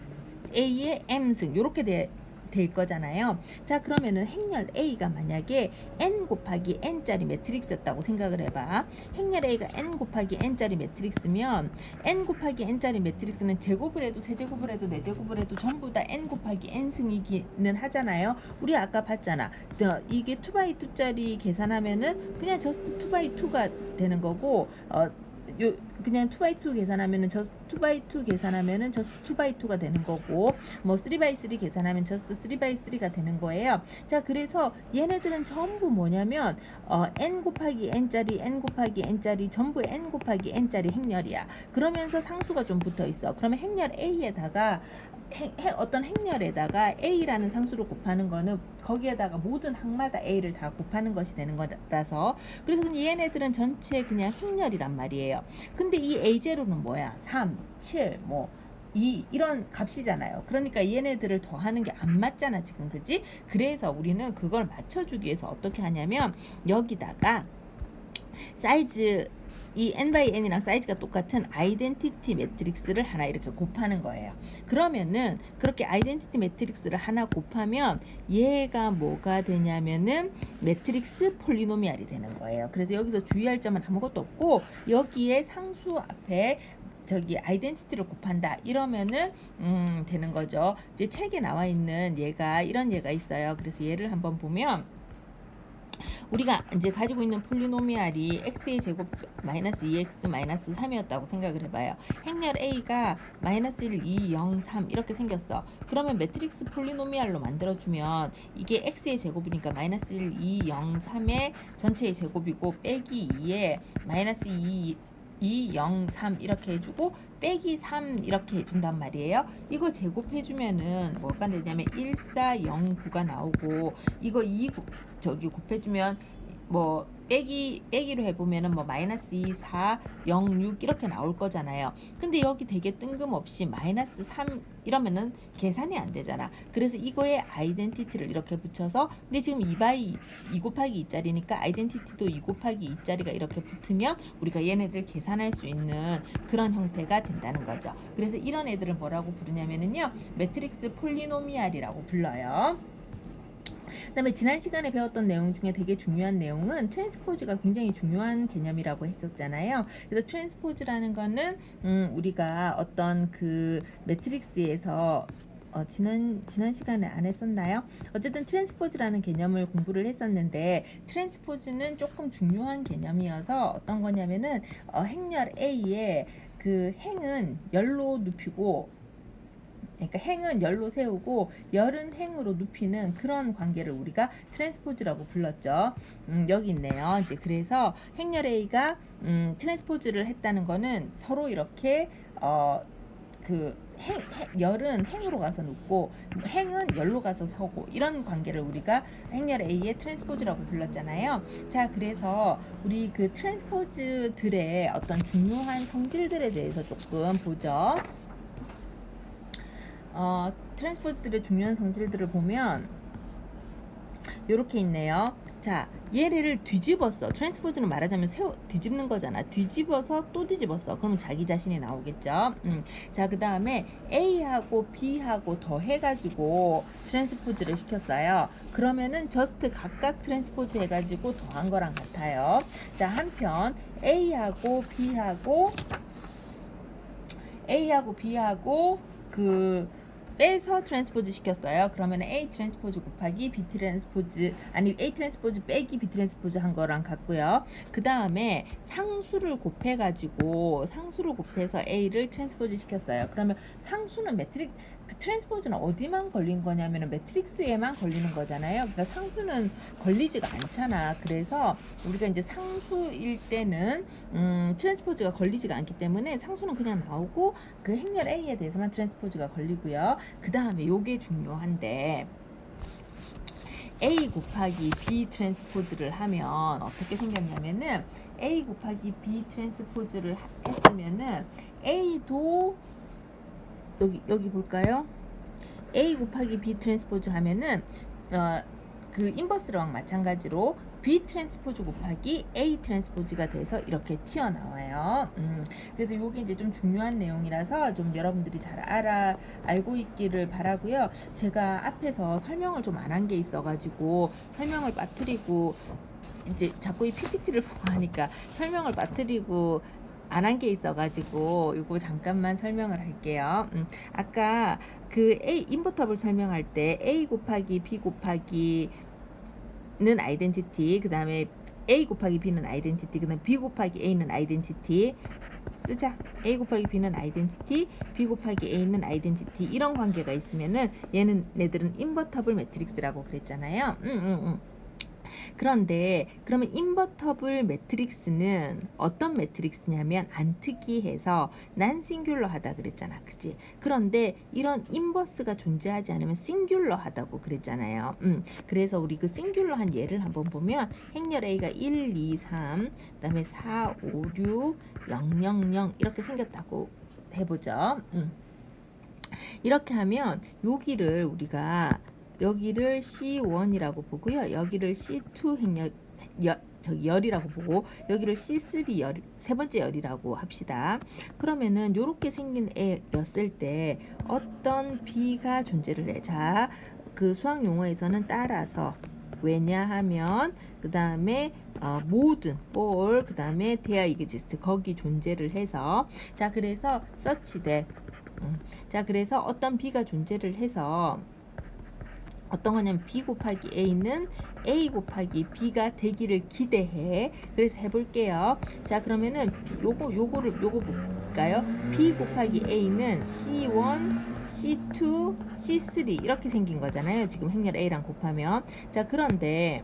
a의 m승 요렇게 될 거잖아요. 자, 그러면은 행렬 A가 만약에 n 곱하기 n짜리 매트릭스였다고 생각을 해봐. 행렬 A가 n 곱하기 n짜리 매트릭스면 n 곱하기 n짜리 매트릭스는 제곱을 해도 세제곱을 해도 네제곱을 해도 전부 다 n 곱하기 n승이기는 하잖아요. 우리 아까 봤잖아. 이게 2x2짜리 계산하면은 그냥 저스트 2x2가 되는 거고, 그냥 2x2 계산하면은 저스트 2x2 계산하면은 저스트 2x2가 되는 거고, 뭐 3x3 계산하면 저스트 3x3가 되는 거예요. 자, 그래서 얘네들은 전부 뭐냐면 n 곱하기 n짜리 n 곱하기 n짜리 전부 n 곱하기 n짜리 행렬이야. 그러면서 상수가 좀 붙어 있어. 그러면 행렬 A에다가 어떤 행렬에다가 A라는 상수를 곱하는 거는 거기에다가 모든 항마다 A를 다 곱하는 것이 되는 거라서, 그래서 그냥 얘네들은 전체 그냥 행렬이란 말이에요. 근데 이 A0는 뭐야? 3, 7, 뭐 2 이런 값이잖아요. 그러니까 얘네들을 더하는 게 안 맞잖아 지금. 그지? 그래서 우리는 그걸 맞춰주기 위해서 어떻게 하냐면 여기다가 사이즈 이 n by n이랑 사이즈가 똑같은 아이덴티티 매트릭스를 하나 이렇게 곱하는 거예요. 그러면은 그렇게 아이덴티티 매트릭스를 하나 곱하면 얘가 뭐가 되냐면은 매트릭스 폴리노미알이 되는 거예요. 그래서 여기서 주의할 점은 아무것도 없고, 여기에 상수 앞에 저기 아이덴티티를 곱한다 이러면은 되는 거죠. 이제 책에 나와 있는 얘가 이런 얘가 있어요. 그래서 얘를 한번 보면 우리가 이제 가지고 있는 폴리노미알이 x의 제곱 마이너스 2x 마이너스 3이었다고 생각을 해봐요. 행렬 a가 마이너스 1, 2, 0, 3 이렇게 생겼어. 그러면 매트릭스 폴리노미알로 만들어주면 이게 x의 제곱이니까 마이너스 1, 2, 0, 3의 전체의 제곱이고 빼기 2에 마이너스 2, 0, 3 이렇게 해주고 빼기 3 이렇게 해준단 말이에요. 이거 제곱해주면은 뭐가 되냐면 1, 4, 0, 9가 나오고, 이거 2 저기 곱해주면 뭐 빼기로 해보면은 뭐 마이너스 2, 4, 0, 6 이렇게 나올 거잖아요. 근데 여기 되게 뜬금없이 마이너스 3 이러면은 계산이 안 되잖아. 그래서 이거에 아이덴티티를 이렇게 붙여서, 근데 지금 2 곱하기 2짜리니까 아이덴티티도 2 곱하기 2짜리가 이렇게 붙으면 우리가 얘네들 계산할 수 있는 그런 형태가 된다는 거죠. 그래서 이런 애들을 뭐라고 부르냐면은요, 매트릭스 폴리노미알이라고 불러요. 그 다음에 지난 시간에 배웠던 내용 중에 되게 중요한 내용은 트랜스포즈가 굉장히 중요한 개념이라고 했었잖아요. 그래서 트랜스포즈라는 거는 우리가 어떤 그 매트릭스에서 지난 시간에 안 했었나요? 어쨌든 트랜스포즈라는 개념을 공부를 했었는데, 트랜스포즈는 조금 중요한 개념이어서 어떤 거냐면은 행렬 A의 그 행은 열로 눕히고, 그러니까 행은 열로 세우고 열은 행으로 눕히는 그런 관계를 우리가 트랜스포즈라고 불렀죠. 여기 있네요. 이제 그래서 행렬 A가 트랜스포즈를 했다는 거는 서로 이렇게 열은 행으로 가서 눕고 행은 열로 가서 서고, 이런 관계를 우리가 행렬 A의 트랜스포즈라고 불렀잖아요. 자, 그래서 우리 그 트랜스포즈들의 어떤 중요한 성질들에 대해서 조금 보죠. 트랜스포즈들의 중요한 성질들을 보면 이렇게 있네요. 자, 얘를 뒤집었어. 트랜스포즈는 말하자면 뒤집는 거잖아. 뒤집어서 또 뒤집었어. 그럼 자기 자신이 나오겠죠. 자, 그 다음에 A하고 B하고 더 해가지고 트랜스포즈를 시켰어요. 그러면은 저스트 각각 트랜스포즈 해가지고 더한 거랑 같아요. 자, 한편 A하고 B하고 그 빼서 트랜스포즈 시켰어요. 그러면 A 트랜스포즈 곱하기 B 트랜스포즈, 아니 A 트랜스포즈 빼기 B 트랜스포즈 한 거랑 같고요. 그 다음에 상수를 곱해서 A를 트랜스포즈 시켰어요. 그러면 상수는 그 트랜스포즈는 어디만 걸린 거냐면 매트릭스에만 걸리는 거잖아요. 그러니까 상수는 걸리지가 않잖아. 그래서 우리가 이제 상수일 때는 트랜스포즈가 걸리지가 않기 때문에 상수는 그냥 나오고 그 행렬 A에 대해서만 트랜스포즈가 걸리고요. 그 다음에 요게 중요한데, A 곱하기 B 트랜스포즈를 하면 어떻게 생겼냐면은, A 곱하기 B 트랜스포즈를 했으면은 A도 여기 볼까요? A 곱하기 B 트랜스포즈 하면은 그 인버스랑 마찬가지로 B 트랜스포즈 곱하기 A 트랜스포즈가 돼서 이렇게 튀어나와요. 그래서 이게 이제 좀 중요한 내용이라서 좀 여러분들이 잘 알고 있기를 바라고요. 제가 앞에서 설명을 좀 안 한 게 있어가지고 설명을 빠뜨리고 이제 자꾸 이 PPT를 보고 하니까 설명을 빠뜨리고 안 한 게 있어가지고 이거 잠깐만 설명을 할게요. 아까 그 A 인버터블 설명할 때 A 곱하기 B 곱하기는 아이덴티티, 그 다음에 A 곱하기 B는 아이덴티티, 그 다음에 B 곱하기 A는 아이덴티티 쓰자. A 곱하기 B는 아이덴티티, B 곱하기 A는 아이덴티티, 이런 관계가 있으면은 얘네들은 인버터블 매트릭스라고 그랬잖아요. 그런데 그러면 인버터블 매트릭스는 어떤 매트릭스냐면 안 특이해서 난 싱귤러하다 그랬잖아, 그치? 그런데 이런 인버스가 존재하지 않으면 싱귤러하다고 그랬잖아요. 그래서 우리 그 싱귤러한 예를 한번 보면 행렬 A가 1, 2, 3, 그다음에 4, 5, 6, 0, 0, 0 이렇게 생겼다고 해보죠. 이렇게 하면 여기를 우리가 여기를 C1이라고 보고요. 여기를 C2 행렬 열이라고 보고 여기를 C3 세 번째 열이라고 합시다. 그러면은 요렇게 생긴 애였을 때 어떤 B가 존재를 해. 자, 그 수학 용어에서는 따라서, 왜냐하면, 그 다음에 모든 all, 그 다음에 there exists 거기 존재를 해서, 자, 그래서 such that 자, 그래서 어떤 B가 존재를 해서 어떤 거냐면 B 곱하기 A는 A 곱하기 B가 되기를 기대해. 그래서 해볼게요. 자, 그러면은 요거 볼까요? B 곱하기 A는 C1, C2, C3 이렇게 생긴 거잖아요. 지금 행렬 A랑 곱하면. 자, 그런데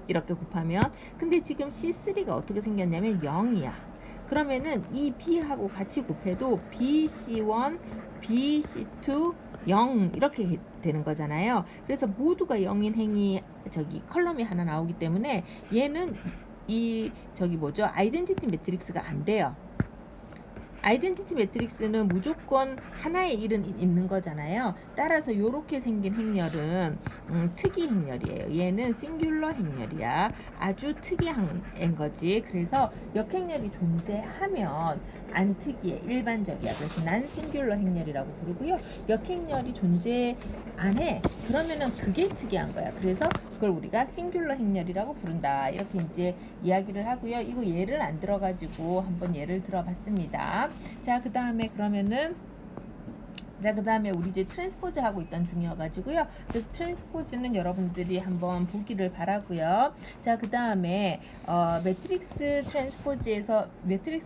이렇게 곱하면, 근데 지금 C3가 어떻게 생겼냐면 0이야. 그러면은 이 B하고 같이 곱해도 BC1, BC2, 0 이렇게 되는 거잖아요. 그래서 모두가 0인 행이 컬럼이 하나 나오기 때문에 얘는 아이덴티티 매트릭스가 안 돼요. 아이덴티티 매트릭스는 무조건 하나의 일은 있는 거잖아요. 따라서 이렇게 생긴 행렬은 특이 행렬이에요. 얘는 싱귤러 행렬이야. 아주 특이한 거지. 그래서 역행렬이 존재하면 안 특이해. 일반적이야. 그래서 난 싱귤러 행렬이라고 부르고요. 역행렬이 존재 안 해. 그러면은 그게 특이한 거야. 그래서 그걸 우리가 싱귤러 행렬이라고 부른다. 이렇게 이제 이야기를 하고요. 이거 예를 안 들어가지고 한번 예를 들어봤습니다. 자, 그 다음에 우리 이제 트랜스포즈 하고 있던 중이어가지고요. 그래서 트랜스포즈는 여러분들이 한번 보기를 바라고요. 자, 그 다음에 매트릭스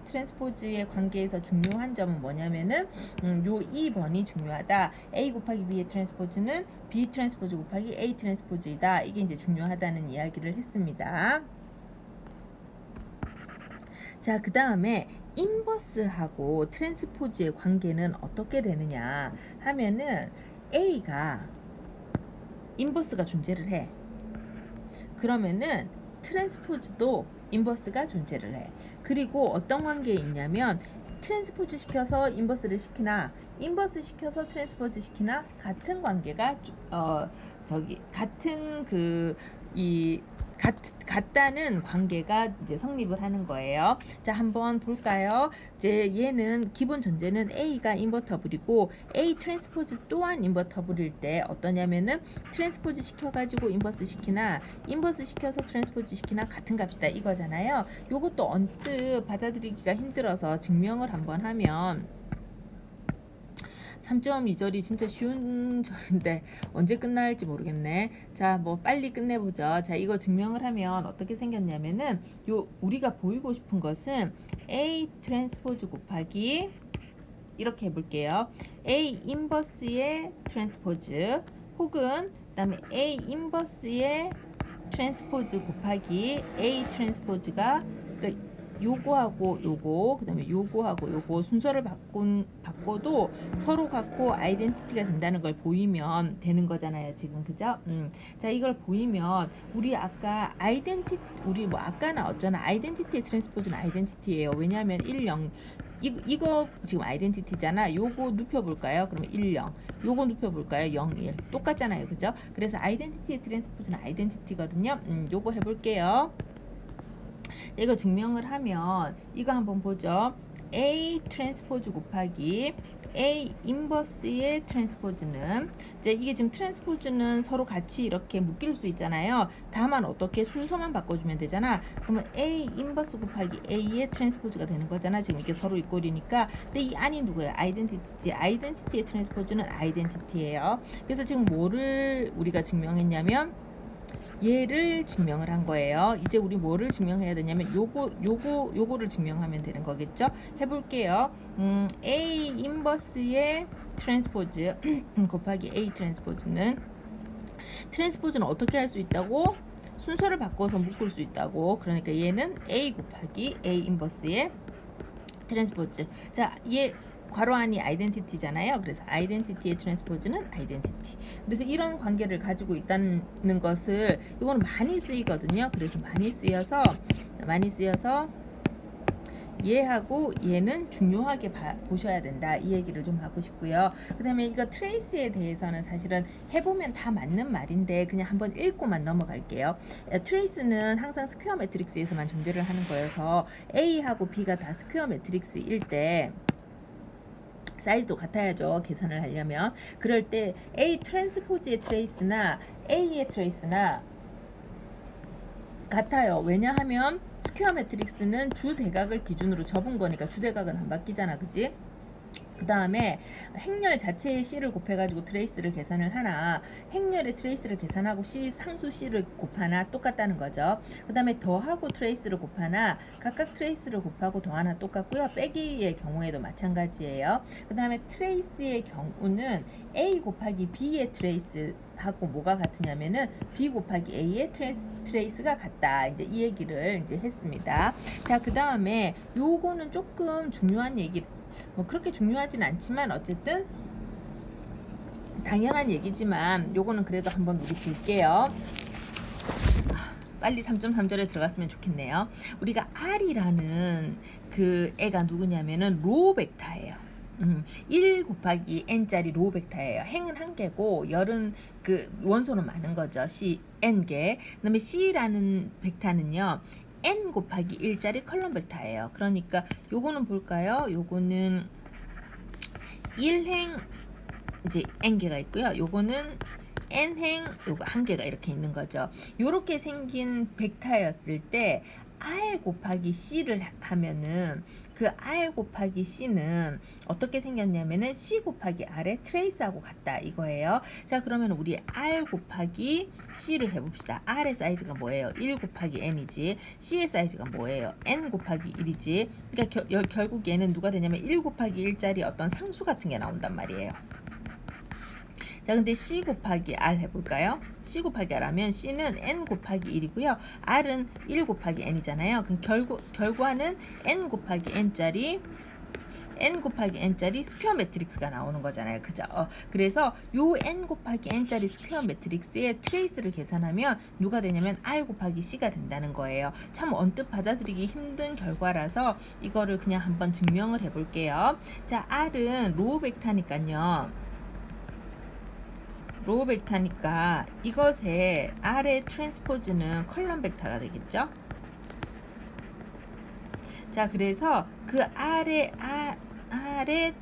트랜스포즈의 관계에서 중요한 점은 뭐냐면은 요 2번이 중요하다. A 곱하기 B의 트랜스포즈는 B 트랜스포즈 곱하기 A 트랜스포즈이다. 이게 이제 중요하다는 이야기를 했습니다. 자, 그 다음에 인버스하고 트랜스포즈의 관계는 어떻게 되느냐 하면은 A가 인버스가 존재를 해. 그러면은 트랜스포즈도 인버스가 존재를 해. 그리고 어떤 관계에 있냐면 트랜스포즈 시켜서 인버스를 시키나 인버스 시켜서 트랜스포즈 시키나 같은 관계가 같다는 관계가 이제 성립을 하는 거예요. 자, 한번 볼까요? 이제 얘는 기본 전제는 A가 인버터블이고 A 트랜스포즈 또한 인버터블일 때 어떠냐면은 트랜스포즈 시켜가지고 인버스 시키나 인버스 시켜서 트랜스포즈 시키나 같은 값이다 이거잖아요. 요것도 언뜻 받아들이기가 힘들어서 증명을 한번 하면 3.2절이 진짜 쉬운 절인데 언제 끝날지 모르겠네. 자, 뭐 빨리 끝내보죠. 자, 이거 증명을 하면 어떻게 생겼냐면은 요 우리가 보이고 싶은 것은 A 트랜스포즈 곱하기 이렇게 해볼게요. A 인버스의 트랜스포즈 혹은 그다음에 A 인버스의 트랜스포즈 곱하기 A 트랜스포즈가 그러니까 요거하고 요거 그다음에 요거하고 요거 순서를 바꿔도 서로 갖고 아이덴티티가 된다는 걸 보이면 되는 거잖아요. 지금 그죠? 자, 이걸 보이면 우리 아까 우리 뭐 아까나 어쩌나 아이덴티티의 트랜스포즈는 아이덴티티예요. 왜냐하면 1, 0 이거 지금 아이덴티티잖아. 요거 눕혀볼까요? 그러면 1, 0. 요거 눕혀볼까요? 0, 1. 똑같잖아요. 그죠? 그래서 아이덴티티의 트랜스포즈는 아이덴티티거든요. 요거 해볼게요. 이거 증명을 하면 이거 한번 보죠. A 트랜스포즈 곱하기 A 인버스의 트랜스포즈는 이제 이게 지금 트랜스포즈는 서로 같이 이렇게 묶일 수 있잖아요. 다만 어떻게 순서만 바꿔주면 되잖아. 그러면 A 인버스 곱하기 A의 트랜스포즈가 되는 거잖아. 지금 이게 서로 이꼴이니까. 근데 이 안이 누구예요? 아이덴티티지. 아이덴티티의 트랜스포즈는 아이덴티티예요. 그래서 지금 뭐를 우리가 증명했냐면 얘를 증명을 한 거예요. 이제 우리 뭐를 증명해야 되냐면 요거를 증명하면 되는 거겠죠. 해볼게요. A 인버스의 트랜스포즈 곱하기 A 트랜스포즈는 어떻게 할 수 있다고? 순서를 바꿔서 묶을 수 있다고. 그러니까 얘는 A 곱하기 A 인버스의 트랜스포즈. 자, 얘 괄호 안이 아이덴티티잖아요. 그래서 아이덴티티의 트랜스포즈는 아이덴티티. 그래서 이런 관계를 가지고 있다는 것을 이거는 많이 쓰이거든요. 그래서 많이 쓰여서 얘하고 얘는 중요하게 보셔야 된다. 이 얘기를 좀 하고 싶고요. 그 다음에 이거 트레이스에 대해서는 사실은 해보면 다 맞는 말인데 그냥 한번 읽고만 넘어갈게요. 트레이스는 항상 스퀘어 매트릭스에서만 존재를 하는 거여서 A하고 B가 다 스퀘어 매트릭스일 때 사이즈도 같아야죠. 계산을 하려면. 그럴 때 A 트랜스포즈의 트레이스나 A의 트레이스나 같아요. 왜냐하면 스퀘어 매트릭스는 주 대각을 기준으로 접은 거니까 주 대각은 안 바뀌잖아. 그지? 그 다음에 행렬 자체의 C를 곱해가지고 트레이스를 계산을 하나 행렬의 트레이스를 계산하고 상수 C를 곱하나 똑같다는 거죠. 그 다음에 더하고 트레이스를 곱하나 각각 트레이스를 곱하고 더하나 똑같고요. 빼기의 경우에도 마찬가지예요. 그 다음에 트레이스의 경우는 A 곱하기 B의 트레이스하고 뭐가 같으냐면은 B 곱하기 A의 트레이스가 같다. 이제 이 얘기를 이제 했습니다. 자, 그 다음에 요거는 조금 중요한 얘기. 뭐 그렇게 중요하진 않지만 어쨌든 당연한 얘기지만 요거는 그래도 한번 우리 볼게요. 빨리 3.3절에 들어갔으면 좋겠네요. 우리가 R이라는 그 애가 누구냐면은 로우 벡터예요. 1 곱하기 n짜리 로우 벡터예요. 행은 한 개고 열은 그 원소는 많은 거죠. n개. 그다음에 C라는 벡터는요. n 곱하기 1짜리 컬럼 벡터예요. 그러니까 요거는 볼까요? 요거는 1행 이제 n개가 있고요. 요거는 n행 요거 한 개가 이렇게 있는 거죠. 요렇게 생긴 벡터였을 때 R 곱하기 C를 하면은 그 R 곱하기 C는 어떻게 생겼냐면은 C 곱하기 R의 트레이스하고 같다 이거예요. 자, 그러면 우리 R 곱하기 C를 해봅시다. R의 사이즈가 뭐예요? 1 곱하기 n이지. C의 사이즈가 뭐예요? n 곱하기 1이지. 그러니까 결국 얘는 누가 되냐면 1 곱하기 1짜리 어떤 상수 같은 게 나온단 말이에요. 자, 근데 C 곱하기 R 해볼까요? C 곱하기 R 하면 C는 n 곱하기 1이고요. R은 1 곱하기 n이잖아요. 그럼 결과는 n 곱하기 n짜리 스퀘어 매트릭스가 나오는 거잖아요. 그죠? 그래서 요 n 곱하기 n짜리 스퀘어 매트릭스의 트레이스를 계산하면 누가 되냐면 R 곱하기 C가 된다는 거예요. 참 언뜻 받아들이기 힘든 결과라서 이거를 그냥 한번 증명을 해볼게요. 자, R은 로우 벡터니까요. 로우 벡터니까 이것의 R의 트랜스포즈는 컬럼 벡터가 되겠죠. 자, 그래서 그 R의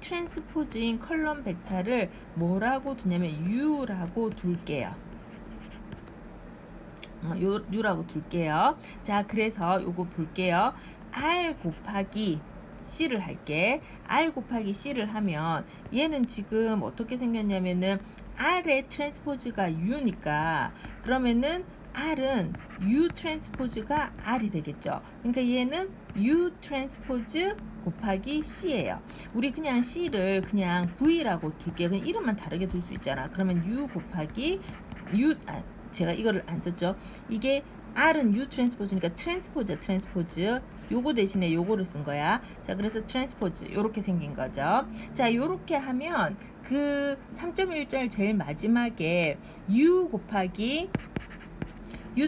트랜스포즈인 컬럼 벡터를 뭐라고 두냐면 U라고 둘게요. U라고 둘게요. 자, 그래서 요거 볼게요. R 곱하기 C를 할게. R 곱하기 C를 하면 얘는 지금 어떻게 생겼냐면은 R의 트랜스포즈가 U니까 그러면은 R은 U 트랜스포즈가 R이 되겠죠. 그러니까 얘는 U 트랜스포즈 곱하기 C예요. 우리 그냥 C를 그냥 V라고 둘게. 그냥 이름만 다르게 둘 수 있잖아. 그러면 U 곱하기 제가 이거를 안 썼죠. 이게 R은 U 트랜스포즈니까 트랜스포즈. 요거 대신에 요거를 쓴 거야. 자, 그래서 트랜스포즈 요렇게 생긴 거죠. 자, 요렇게 하면 그 3.1절 제일 마지막에 U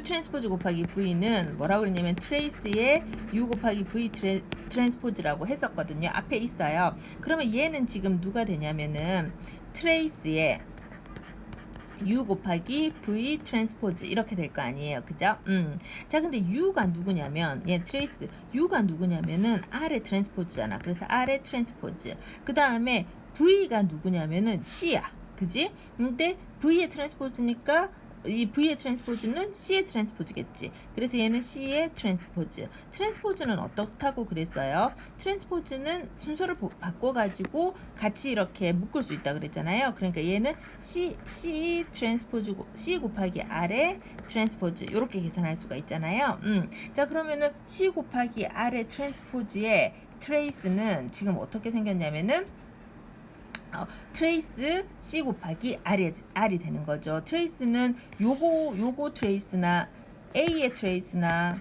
트랜스포즈 곱하기 V는 뭐라고 그랬냐면 트레이스의 U 곱하기 V 트랜스포즈라고 했었거든요. 앞에 있어요. 그러면 얘는 지금 누가 되냐면은 트레이스의 U 곱하기 V 트랜스포즈 이렇게 될 거 아니에요. 그죠? 자, 근데 U가 누구냐면 얘 트레이스 U가 누구냐면은 R의 트랜스포즈잖아. 그래서 R의 트랜스포즈. 그 다음에 V가 누구냐면은 C야. 그지? 근데 V의 트랜스포즈니까 이 V의 트랜스포즈는 C의 트랜스포즈겠지. 그래서 얘는 C의 트랜스포즈. 트랜스포즈는 어떻다고 그랬어요? 트랜스포즈는 순서를 바꿔가지고 같이 이렇게 묶을 수 있다 그랬잖아요. 그러니까 얘는 C 트랜스포즈고 C 곱하기 R의 트랜스포즈 이렇게 계산할 수가 있잖아요. 자, 그러면은 C 곱하기 R의 트랜스포즈의 트레이스는 지금 어떻게 생겼냐면은 트레이스 C 곱하기 R이 되는 거죠. 트레이스는 요거 트레이스나 A의 트레이스나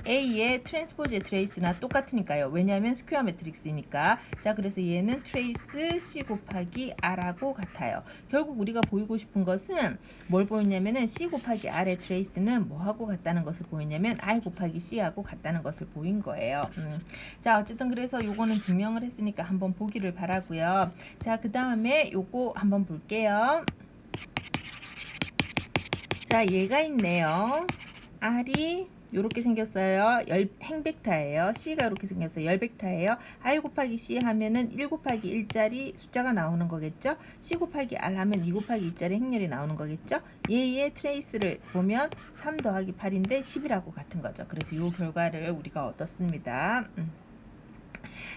A의 트랜스포즈의 트레이스나 똑같으니까요. 왜냐하면 스퀘어 매트릭스니까. 자, 그래서 얘는 트레이스 C 곱하기 R하고 같아요. 결국 우리가 보이고 싶은 것은 뭘 보였냐면은 C 곱하기 R의 트레이스는 뭐하고 같다는 것을 보였냐면 R 곱하기 C하고 같다는 것을 보인 거예요. 자, 어쨌든 그래서 요거는 증명을 했으니까 한번 보기를 바라고요. 자, 그 다음에 요거 한번 볼게요. 자, 얘가 있네요. R이 요렇게 생겼어요. 행벡터예요. C가 이렇게 생겼어요. 열벡터예요. R 곱하기 C 하면은 1 곱하기 1짜리 숫자가 나오는 거겠죠. C 곱하기 R 하면 2 곱하기 2짜리 행렬이 나오는 거겠죠. 얘의 트레이스를 보면 3 더하기 8인데 10이라고 같은 거죠. 그래서 요 결과를 우리가 얻었습니다.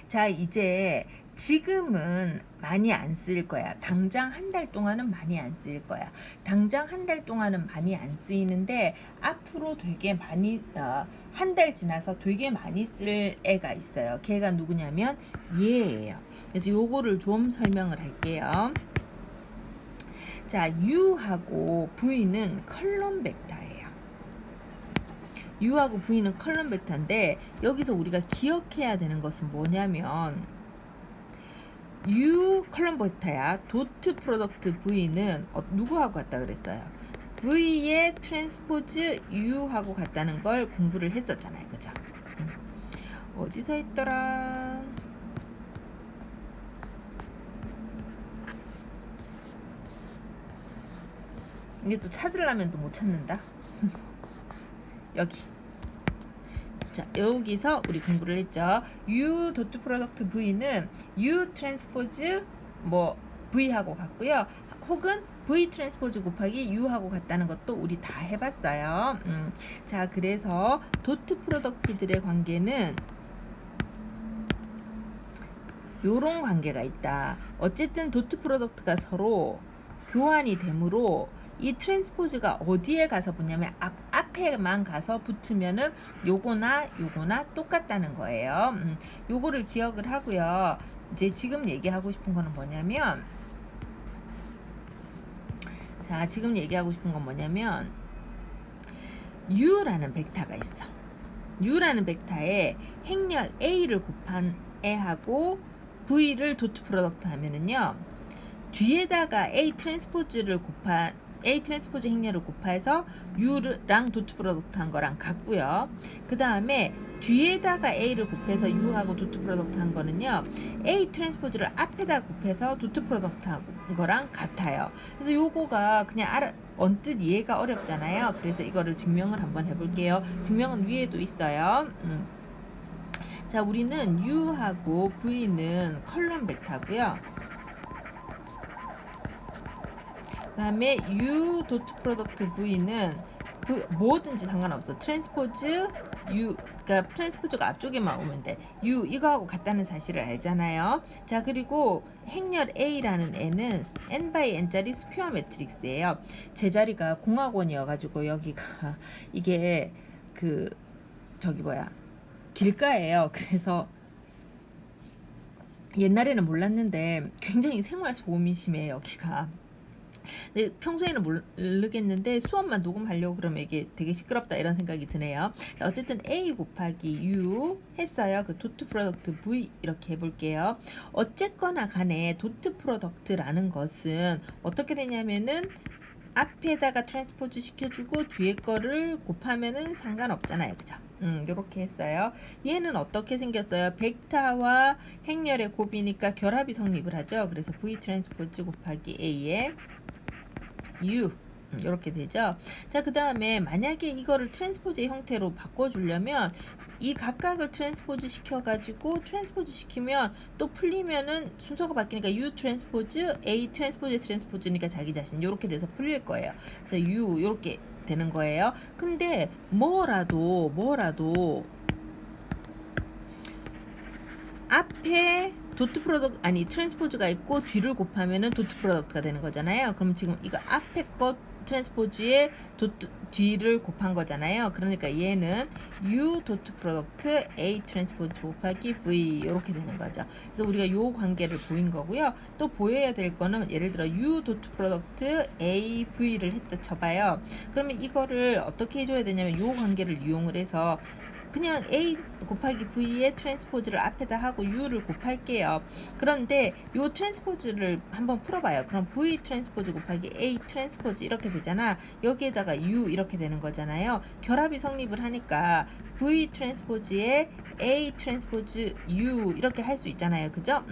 자, 이제 지금은 많이 안 쓰일 거야. 당장 한 달 동안은 많이 안 쓰일 거야. 당장 한 달 동안은 많이 안 쓰이는데 앞으로 되게 많이 한 달 지나서 되게 많이 쓸 애가 있어요. 걔가 누구냐면 얘예요. 그래서 요거를 좀 설명을 할게요. 자, U하고 V는 컬럼 벡터예요. U하고 V는 컬럼 벡터인데 여기서 우리가 기억해야 되는 것은 뭐냐면 U 컬럼 벡터야. 도트 프로덕트 V는 누구하고 같다 그랬어요? V의 트랜스포즈 U하고 같다는 걸 공부를 했었잖아요. 그죠? 어디서 했더라? 이게 또 찾으려면 또 못 찾는다. 여기. 자, 여기서 우리 공부를 했죠. U 도트 프로덕트 V는 U 트랜스포즈 V하고 같고요. 혹은 V 트랜스포즈 곱하기 U하고 같다는 것도 우리 다 해봤어요. 자, 그래서 도트 프로덕트들의 관계는 요런 관계가 있다. 어쨌든 도트 프로덕트가 서로 교환이 되므로 이 트랜스포즈가 어디에 가서 붙냐면 앞에만 가서 붙으면은 요거나 똑같다는 거예요. 요거를 기억을 하고요. 이제 지금 얘기하고 싶은 거는 뭐냐면 지금 얘기하고 싶은 건 뭐냐면 U라는 벡터가 있어. U라는 벡터에 행렬 A를 곱한 애하고 V를 도트 프로덕트 하면은요. 뒤에다가 A 트랜스포즈 행렬을 곱해서 U랑 도트 프로덕트 한 거랑 같고요. 그 다음에 뒤에다가 A를 곱해서 U하고 도트 프로덕트 한 거는요. A 트랜스포즈를 앞에다 곱해서 도트 프로덕트 한 거랑 같아요. 그래서 요거가 그냥 언뜻 이해가 어렵잖아요. 그래서 이거를 증명을 한번 해볼게요. 증명은 위에도 있어요. 자, 우리는 U하고 V는 컬럼 벡터고요. 그 다음에 U 도트 프로덕트 V는 뭐든지 상관없어. 트랜스포즈 U, 그러니까 트랜스포즈가 앞쪽에만 오면 돼. U 이거하고 같다는 사실을 알잖아요. 자, 그리고 행렬 A라는 N은 N by N짜리 스퀘어 매트릭스예요. 제자리가 공학원이어가지고 여기가 이게 그 저기 뭐야 길가예요. 그래서 옛날에는 몰랐는데 굉장히 생활 소음이 심해요, 여기가. 근데 평소에는 모르겠는데 수업만 녹음하려고 그러면 이게 되게 시끄럽다 이런 생각이 드네요. 자, 어쨌든 A 곱하기 U 했어요. 그 도트 프로덕트 V 이렇게 해볼게요. 어쨌거나 간에 도트 프로덕트라는 것은 어떻게 되냐면은 앞에다가 트랜스포즈 시켜주고 뒤에 거를 곱하면은 상관없잖아요. 그죠? 요렇게 했어요. 얘는 어떻게 생겼어요? 벡터와 행렬의 곱이니까 결합이 성립을 하죠. 그래서 V 트랜스포즈 곱하기 A에 U 이렇게 되죠. 자, 그 다음에 만약에 이거를 트랜스포즈의 형태로 바꿔주려면 이 각각을 트랜스포즈 시켜가지고 트랜스포즈 시키면 또 풀리면은 순서가 바뀌니까 U 트랜스포즈 A 트랜스포즈 트랜스포즈니까 자기 자신 이렇게 돼서 풀릴 거예요. 그래서 U 이렇게 되는 거예요. 근데 뭐라도 앞에 도트 프로덕트 아니 트랜스포즈가 있고 뒤를 곱하면은 도트 프로덕트가 되는 거잖아요. 그럼 지금 이거 앞에 것 트랜스포즈에 도트 뒤를 곱한 거잖아요. 그러니까 얘는 U 도트 프로덕트 A 트랜스포즈 곱하기 V 이렇게 되는 거죠. 그래서 우리가 요 관계를 보인 거고요. 또 보여야 될 거는 예를 들어 U 도트 프로덕트 A V를 했다 쳐봐요. 그러면 이거를 어떻게 해줘야 되냐면 요 관계를 이용을 해서 그냥 A 곱하기 V의 트랜스포즈를 앞에다 하고 U를 곱할게요. 그런데 요 트랜스포즈를 한번 풀어봐요. 그럼 V 트랜스포즈 곱하기 A 트랜스포즈 이렇게 되잖아. 여기에다가 U 이렇게 되는 거잖아요. 결합이 성립을 하니까 V 트랜스포즈에 A 트랜스포즈 U 이렇게 할 수 있잖아요. 그죠?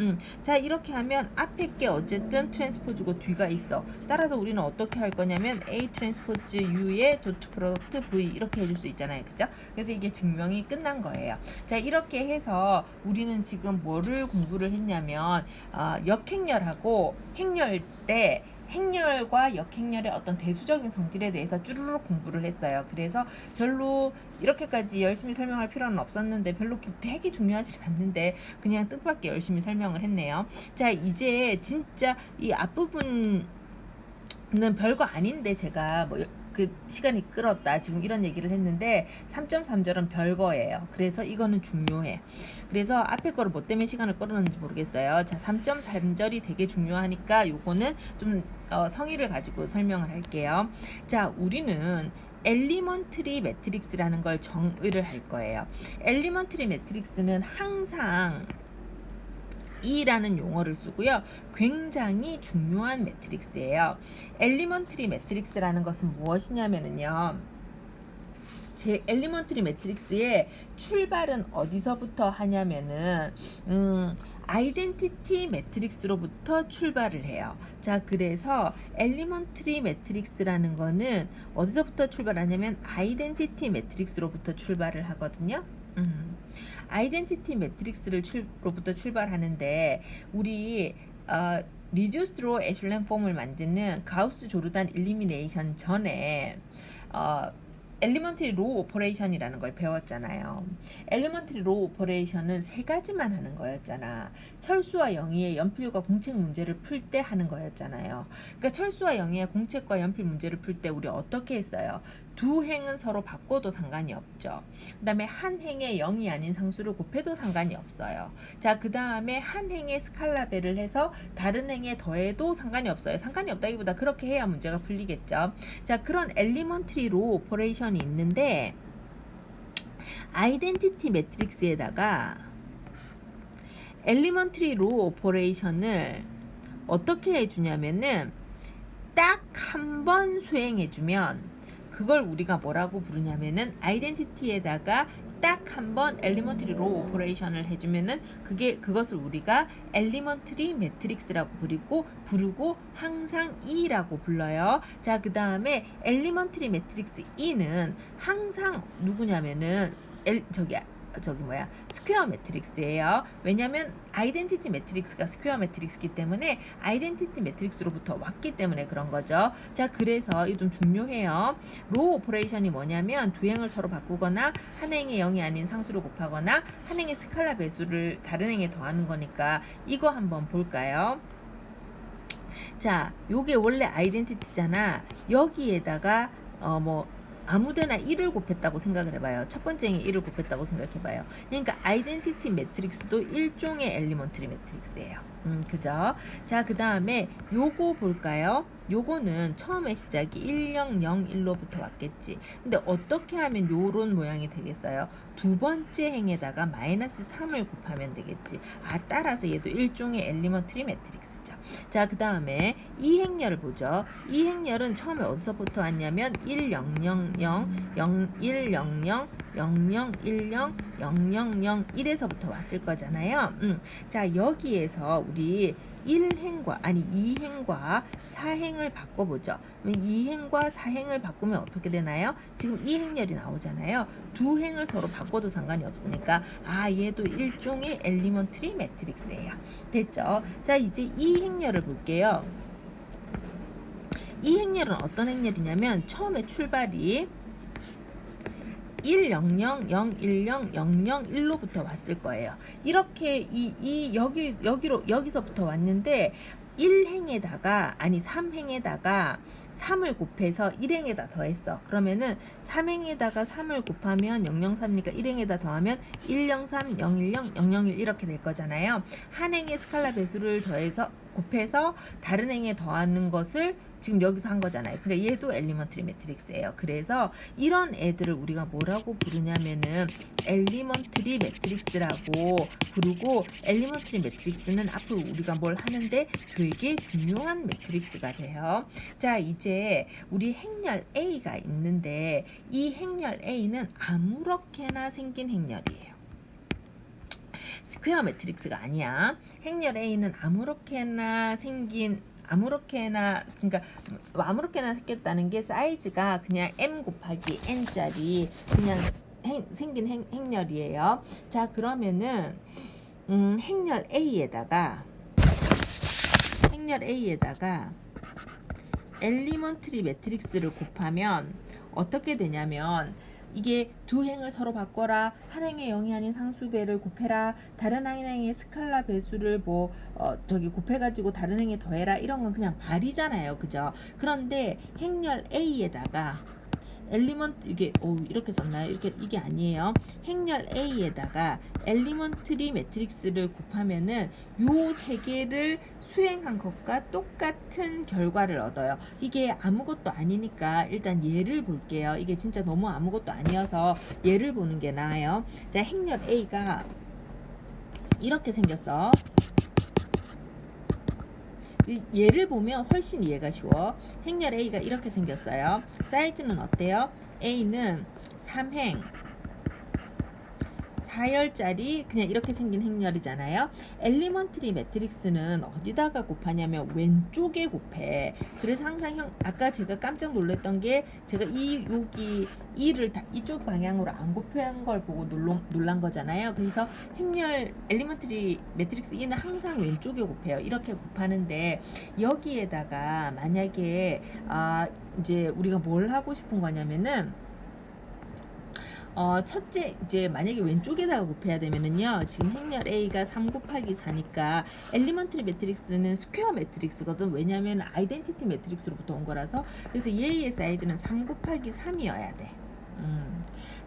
자, 이렇게 하면 앞에 게 어쨌든 트랜스포즈고 뒤가 있어. 따라서 우리는 어떻게 할 거냐면 A 트랜스포즈 U의 도트 프로덕트 V 이렇게 해줄 수 있잖아요. 그죠? 그래서 이게 증명이 끝난 거예요. 자, 이렇게 해서 우리는 지금 뭐를 공부를 했냐면 역행렬하고 행렬 때 행렬과 역행렬의 어떤 대수적인 성질에 대해서 쭈루룩 공부를 했어요. 그래서 별로 이렇게까지 열심히 설명할 필요는 없었는데 별로 되게 중요하지 않는데 그냥 뜻밖의 열심히 설명을 했네요. 자, 이제 진짜 이 앞부분은 별거 아닌데 제가 그 시간이 끌었다 지금 이런 얘기를 했는데 3.3절은 별거예요. 그래서 이거는 중요해. 그래서 앞에 거를 뭐 때문에 시간을 끌었는지 모르겠어요. 자, 3.3절이 되게 중요하니까 요거는 좀 성의를 가지고 설명을 할게요. 자, 우리는 엘리먼트리 매트릭스라는 걸 정의를 할 거예요. 엘리먼트리 매트릭스는 항상 E라는 용어를 쓰고요. 굉장히 중요한 매트릭스예요. 엘리먼트리 매트릭스라는 것은 무엇이냐면요. 제 엘리먼트리 매트릭스의 출발은 어디서부터 하냐면은 아이덴티티 매트릭스로부터 출발을 해요. 자, 그래서 엘리먼트리 매트릭스라는 거는 어디서부터 출발하냐면 아이덴티티 매트릭스로부터 출발을 하거든요. 아이덴티티 매트릭스로부터 출발하는데 우리 리듀스드 로 에슐렌 폼을 만드는 가우스 조르단 일리미네이션 전에 엘리먼트리 로우 오퍼레이션이라는 걸 배웠잖아요. 엘리먼트리 로우 오퍼레이션은 세 가지만 하는 거였잖아. 철수와 영희의 연필과 공책 문제를 풀 때 하는 거였잖아요. 그러니까 철수와 영희의 공책과 연필 문제를 풀 때 우리 어떻게 했어요? 두 행은 서로 바꿔도 상관이 없죠. 그 다음에 한 행에 0이 아닌 상수를 곱해도 상관이 없어요. 자, 그 다음에 한 행에 스칼라벨을 해서 다른 행에 더해도 상관이 없어요. 상관이 없다기보다 그렇게 해야 문제가 풀리겠죠. 자, 그런 엘리먼트리 로우 오퍼레이션이 있는데 아이덴티티 매트릭스에다가 엘리먼트리 로우 오퍼레이션을 어떻게 해주냐면은 딱 한 번 수행해주면 그걸 우리가 뭐라고 부르냐면은 아이덴티티에다가 딱 한 번 엘리먼트리 로우 오퍼레이션을 해주면은 그것을 우리가 엘리먼트리 매트릭스라고 부르고 항상 E라고 불러요. 자, 그 다음에 엘리먼트리 매트릭스 E는 항상 누구냐면은 스퀘어 매트릭스예요. 왜냐면 아이덴티티 매트릭스가 스퀘어 매트릭스이기 때문에 아이덴티티 매트릭스로부터 왔기 때문에 그런 거죠. 자, 그래서 이게 좀 중요해요. 로우 오퍼레이션이 뭐냐면 두 행을 서로 바꾸거나 한 행의 0이 아닌 상수로 곱하거나 한 행의 스칼라 배수를 다른 행에 더하는 거니까 이거 한번 볼까요? 자, 요게 원래 아이덴티티잖아. 여기에다가 아무데나 1을 곱했다고 생각을 해봐요. 첫 번째 행에 1을 곱했다고 생각해봐요. 그러니까 아이덴티티 매트릭스도 일종의 엘리먼트리 매트릭스예요. 그죠? 자, 그 다음에 요거 볼까요? 요거는 처음에 시작이 1001로부터 왔겠지. 근데 어떻게 하면 요런 모양이 되겠어요? 두 번째 행에다가 마이너스 3을 곱하면 되겠지. 따라서 얘도 일종의 엘리먼트리 매트릭스죠. 자, 그 다음에 이 행렬을 보죠. 이 행렬은 처음에 어디서부터 왔냐면 1000, 0100, 0010, 0001에서부터 왔을 거잖아요. 자, 여기에서 우리 1행과 2행과 4행을 바꿔보죠. 2행과 4행을 바꾸면 어떻게 되나요? 지금 2행렬이 나오잖아요. 두 행을 서로 바꿔도 상관이 없으니까 얘도 일종의 엘리먼트리 매트릭스예요. 됐죠? 자, 이제 2행렬을 볼게요. 2행렬은 어떤 행렬이냐면 처음에 출발이 100010001로부터 왔을 거예요. 이렇게 여기서부터 왔는데 1행에다가 3행에다가 3을 곱해서 1행에다 더했어. 그러면은 3행에다가 3을 곱하면 003이니까 1행에다 더하면 103, 010, 001 이렇게 될 거잖아요. 한 행의 스칼라 배수를 곱해서 다른 행에 더하는 것을 지금 여기서 한 거잖아요. 그러니까 얘도 엘리먼트리 매트릭스예요. 그래서 이런 애들을 우리가 뭐라고 부르냐면은 엘리먼트리 매트릭스라고 부르고, 엘리먼트리 매트릭스는 앞으로 우리가 뭘 하는데 되게 중요한 매트릭스가 돼요. 자, 이제 우리 행렬 A가 있는데 이 행렬 A는 아무렇게나 생긴 행렬이에요. 스퀘어 매트릭스가 아니야. 행렬 A는 아무렇게나 생겼다는 게 사이즈가 그냥 m 곱하기 n짜리 그냥 생긴 행렬이에요. 자, 그러면은 행렬 A에다가 엘리먼트리 매트릭스를 곱하면 어떻게 되냐면, 이게 두 행을 서로 바꿔라, 한 행의 0이 아닌 상수배를 곱해라, 다른 한 행의 스칼라 배수를 곱해가지고 다른 행에 더해라, 이런 건 그냥 말이잖아요. 그죠? 그런데 행렬 A에다가 이렇게 썼나요? 이게 아니에요. 행렬 A에다가 엘리먼트리 매트릭스를 곱하면은 요 세 개를 수행한 것과 똑같은 결과를 얻어요. 이게 아무것도 아니니까 일단 예를 볼게요. 이게 진짜 너무 아무것도 아니어서 예를 보는 게 나아요. 자, 행렬 A가 이렇게 생겼어. 얘를 보면 훨씬 이해가 쉬워. 행렬 A가 이렇게 생겼어요. 사이즈는 어때요? A는 3행 4열짜리 그냥 이렇게 생긴 행렬이잖아요. 엘리먼트리 매트릭스는 어디다가 곱하냐면 왼쪽에 곱해. 그래서 항상 아까 제가 깜짝 놀랐던 게, 제가 여기 2를 이쪽 방향으로 안 곱한 걸 보고 놀란 거잖아요. 그래서 엘리먼트리 매트릭스 2는 항상 왼쪽에 곱해요. 이렇게 곱하는데, 여기에다가 만약에 이제 우리가 뭘 하고 싶은 거냐면은, 첫째, 이제 만약에 왼쪽에다가 곱해야 되면은요, 지금 행렬 A가 3 곱하기 4니까 엘리먼트리 매트릭스는 스퀘어 매트릭스거든. 왜냐면 아이덴티티 매트릭스로부터 온 거라서. 그래서 얘의 사이즈는 3 곱하기 3이어야 돼.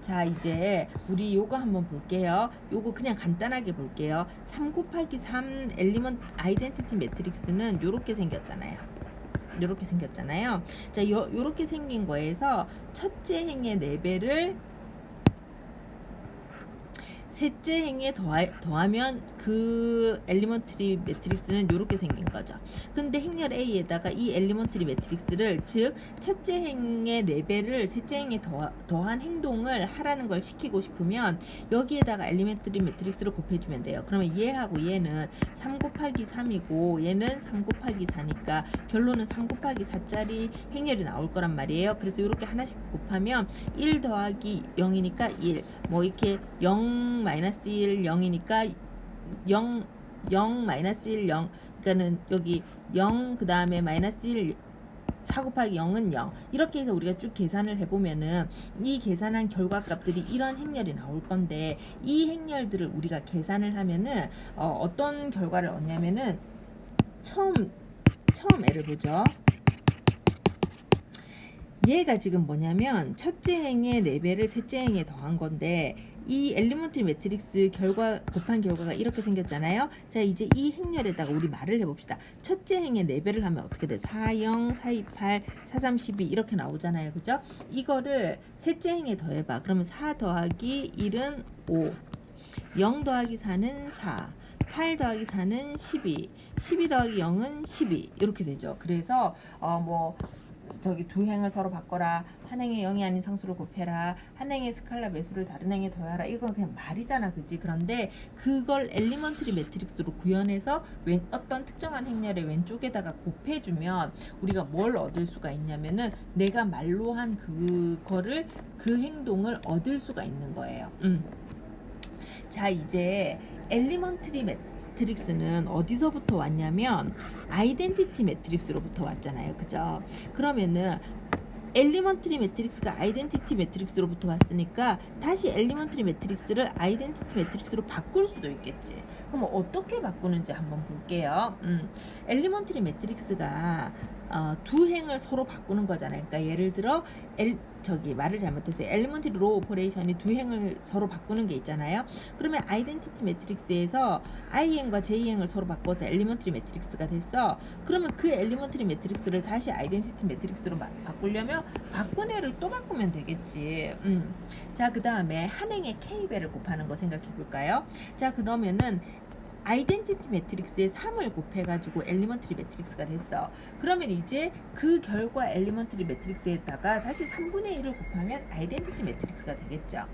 자, 이제 우리 요거 한번 볼게요. 요거 그냥 간단하게 볼게요. 3 곱하기 3 아이덴티티 매트릭스는 요렇게 생겼잖아요. 자, 요렇게 생긴 거에서 첫째 행의 4배를 셋째 행에 더하면 그 엘리먼트리 매트릭스는 이렇게 생긴 거죠. 근데 행렬 A에다가 이 엘리먼트리 매트릭스를, 즉 첫째 행의 4배를 셋째 행에 더한 행동을 하라는 걸 시키고 싶으면 여기에다가 엘리먼트리 매트릭스를 곱해주면 돼요. 그러면 얘하고 얘는 3 곱하기 3이고 얘는 3 곱하기 4니까 결론은 3 곱하기 4짜리 행렬이 나올 거란 말이에요. 그래서 이렇게 하나씩 곱하면 1 더하기 0이니까 1, 뭐 이렇게 0 마이너스 1 0이니까 0 0 마이너스 1 0, 그러니까는 여기 0 그 다음에 마이너스 1, 4 곱하기 0은 0. 이렇게 해서 우리가 쭉 계산을 해보면은 이 계산한 결과값들이 이런 행렬이 나올 건데, 이 행렬들을 우리가 계산을 하면은 어떤 결과를 얻냐면은 처음 애를 보죠. 얘가 지금 뭐냐면 첫째 행의 4배를 셋째 행에 더한 건데, 이 엘리먼트리 매트릭스 결과 곱한 결과가 이렇게 생겼잖아요. 자, 이제 이 행렬에다가 우리 말을 해봅시다. 첫째 행의 4배를 하면 어떻게 돼? 4, 0, 4, 2, 8, 4, 3, 12 이렇게 나오잖아요. 그죠? 이거를 셋째 행에 더해봐. 그러면 4 더하기 1은 5, 0 더하기 4는 4, 8 더하기 4는 12, 12 더하기 0은 12 이렇게 되죠. 그래서 뭐 저기 두 행을 서로 바꿔라, 한 행에 0이 아닌 상수를 곱해라, 한 행의 스칼라 배수를 다른 행에 더하라, 이건 그냥 말이잖아, 그지? 그런데 그걸 엘리먼트리 매트릭스로 구현해서 어떤 특정한 행렬의 왼쪽에다가 곱해주면 우리가 뭘 얻을 수가 있냐면은 내가 말로 한 그거를, 그 행동을 얻을 수가 있는 거예요. 자, 이제 엘리먼트리 매트릭스는 어디서부터 왔냐면 아이덴티티 매트릭스로부터 왔잖아요. 그죠? 그러면은 엘리먼트리 매트릭스가 아이덴티티 매트릭스로부터 왔으니까 다시 엘리먼트리 매트릭스를 아이덴티티 매트릭스로 바꿀 수도 있겠지. 그럼 어떻게 바꾸는지 한번 볼게요. 엘리먼트리 매트릭스가 두 행을 서로 바꾸는 거잖아요. 그러니까 예를 들어 말을 잘못했어요. 엘리먼트리 로 오퍼레이션이 두 행을 서로 바꾸는 게 있잖아요. 그러면 아이덴티티 매트릭스에서 i행과 j행을 서로 바꿔서 엘리먼트리 매트릭스가 됐어. 그러면 그 엘리먼트리 매트릭스를 다시 아이덴티티 매트릭스로 바꾸려면 바꾼 애를 또 바꾸면 되겠지. 자, 그 다음에 한 행의 k배를 곱하는 거 생각해 볼까요? 자, 그러면은 아이덴티티 매트릭스에 3을 곱해가지고 엘리먼트리 매트릭스가 됐어. 그러면 이제 그 결과 엘리먼트리 매트릭스에다가 다시 3분의 1을 곱하면 아이덴티티 매트릭스가 되겠죠.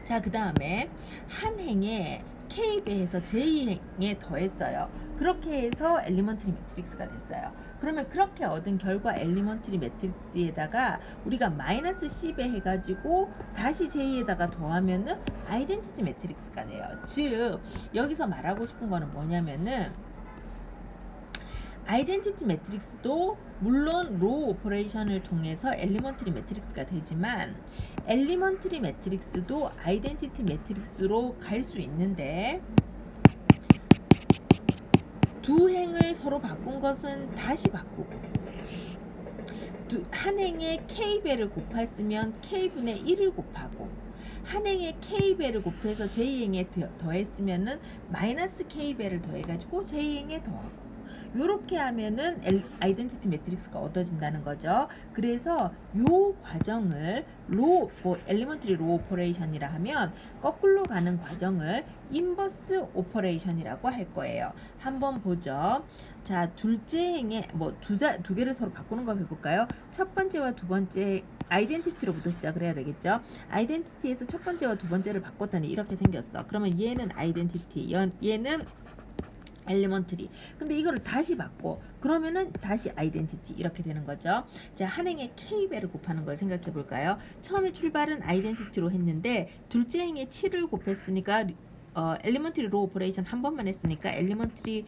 자, 그 다음에 한 행에 k배에서 j행에 더했어요. 그렇게 해서 엘리먼트리 매트릭스가 됐어요. 그러면 그렇게 얻은 결과 엘리먼트리 매트릭스에다가 우리가 마이너스 c배 해가지고 다시 j에다가 더하면은 아이덴티티 매트릭스가 돼요. 즉 여기서 말하고 싶은 거는 뭐냐면은 아이덴티티 매트릭스도 물론 로우 오퍼레이션을 통해서 엘리먼트리 매트릭스가 되지만 엘리먼트리 매트릭스도 아이덴티티 매트릭스로 갈 수 있는데, 두 행을 서로 바꾼 것은 다시 바꾸고, 한 행에 k배를 곱했으면 k분의 1을 곱하고, 한 행에 k배를 곱해서 j행에 더했으면은 마이너스 k배를 더해가지고 j행에 더하고, 요렇게 하면은 아이덴티티 매트릭스가 얻어진다는 거죠. 그래서 요 과정을 엘리먼트리 로 오퍼레이션이라 하면 거꾸로 가는 과정을 인버스 오퍼레이션이라고 할 거예요. 한번 보죠. 자, 둘째 행에 두 개를 서로 바꾸는 거 해볼까요? 첫 번째와 두 번째 아이덴티티로부터 시작을 해야 되겠죠. 아이덴티티에서 첫 번째와 두 번째를 바꿨더니 이렇게 생겼어. 그러면 얘는 아이덴티티, 얘는 엘리먼트리. 근데 이거를 다시 바꿔. 그러면은 다시 아이덴티티 이렇게 되는 거죠. 자, 한 행에 k배를 곱하는 걸 생각해 볼까요? 처음에 출발은 아이덴티티로 했는데 둘째 행에 7을 곱했으니까 엘리먼트리 로 오퍼레이션 한 번만 했으니까 엘리먼트리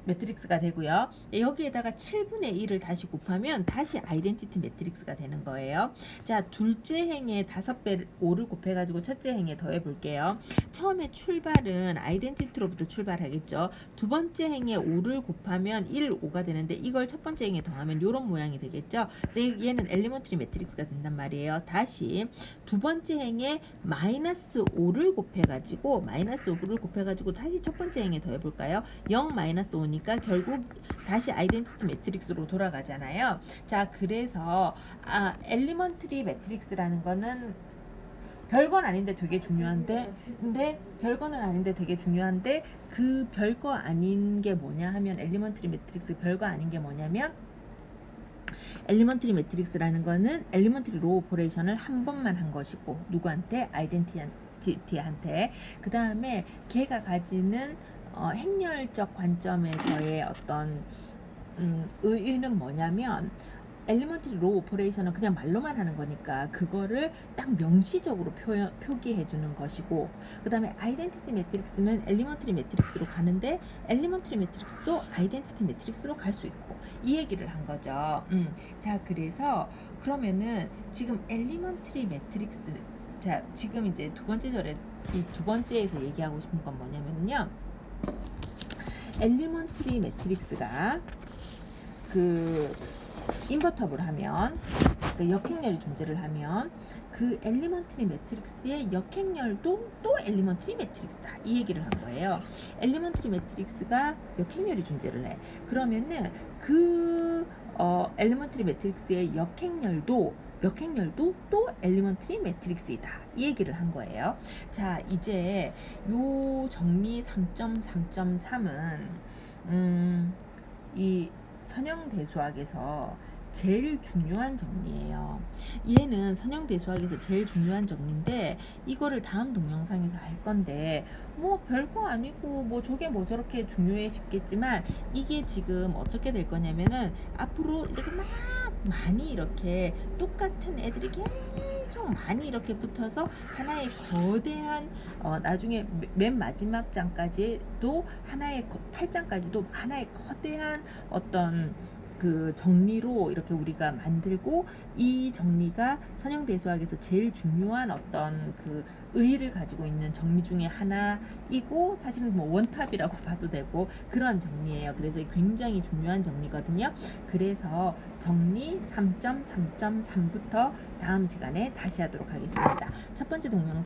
매트릭스가 되고요. 여기에다가 7분의 1을 다시 곱하면 다시 아이덴티티 매트릭스가 되는 거예요. 자, 둘째 행에 5배 5를 곱해가지고 첫째 행에 더해 볼게요. 처음에 출발은 아이덴티티로부터 출발하겠죠. 두 번째 행에 5를 곱하면 1, 5가 되는데 이걸 첫 번째 행에 더하면 이런 모양이 되겠죠. 그래서 얘는 엘리먼트리 매트릭스가 된단 말이에요. 다시 두 번째 행에 마이너스 5를 곱해가지고 다시 첫 번째 행에 더해 볼까요? 0 마이너스 5니까 결국 다시 아이덴티티 매트릭스로 돌아가잖아요. 자, 그래서 엘리먼트리 매트릭스라는 거는 별건 아닌데 되게 중요한데, 근데 별거는 아닌데 되게 중요한데 그 별거 아닌 게 뭐냐 하면 엘리먼트리 매트릭스 별거 아닌 게 뭐냐면 엘리먼트리 매트릭스라는 거는 엘리먼트리 로 오퍼레이션을 한 번만 한 것이고 누구한테? 아이덴티티한테. 그 다음에 걔가 가지는 행렬적 관점에서의 어떤 의의는 뭐냐면 엘리먼트리 로 오퍼레이션은 그냥 말로만 하는 거니까 그거를 딱 명시적으로 표기해 주는 것이고, 그 다음에 아이덴티티 매트릭스는 엘리먼트리 매트릭스로 가는데 엘리먼트리 매트릭스도 아이덴티티 매트릭스로 갈 수 있고, 이 얘기를 한 거죠. 자, 그래서 그러면은 지금 엘리먼트리 매트릭스, 자, 지금 이제 두 번째 절에 이 두 번째에서 얘기하고 싶은 건 뭐냐면요, 엘리먼트리 매트릭스가 그 인버터블 하면, 그 역행렬이 존재를 하면 그 엘리먼트리 매트릭스의 역행렬도 또 엘리먼트리 매트릭스다, 이 얘기를 한 거예요. 엘리먼트리 매트릭스가 역행렬이 존재를 해. 그러면은 그 엘리먼트리 매트릭스의 역행렬도 또 엘리먼트리 매트릭스이다, 이 얘기를 한 거예요. 자, 이제 요 정리 3.3.3은 이 선형대수학에서 제일 중요한 정리예요. 얘는 선형대수학에서 제일 중요한 정리인데 이거를 다음 동영상에서 할 건데 뭐 별거 아니고 뭐 저게 뭐 저렇게 중요해 싶겠지만, 이게 지금 어떻게 될 거냐면은 앞으로 이렇게 막 많이 이렇게 똑같은 애들이 계속 많이 이렇게 붙어서 하나의 거대한 나중에 맨 마지막 장까지도 하나의 8장까지도 하나의 거대한 어떤 그 정리로 이렇게 우리가 만들고, 이 정리가 선형대수학에서 제일 중요한 어떤 그 의의를 가지고 있는 정리 중에 하나이고, 사실은 뭐 원탑이라고 봐도 되고 그런 정리예요. 그래서 굉장히 중요한 정리거든요. 그래서 정리 3.3.3부터 다음 시간에 다시 하도록 하겠습니다. 첫 번째 동영상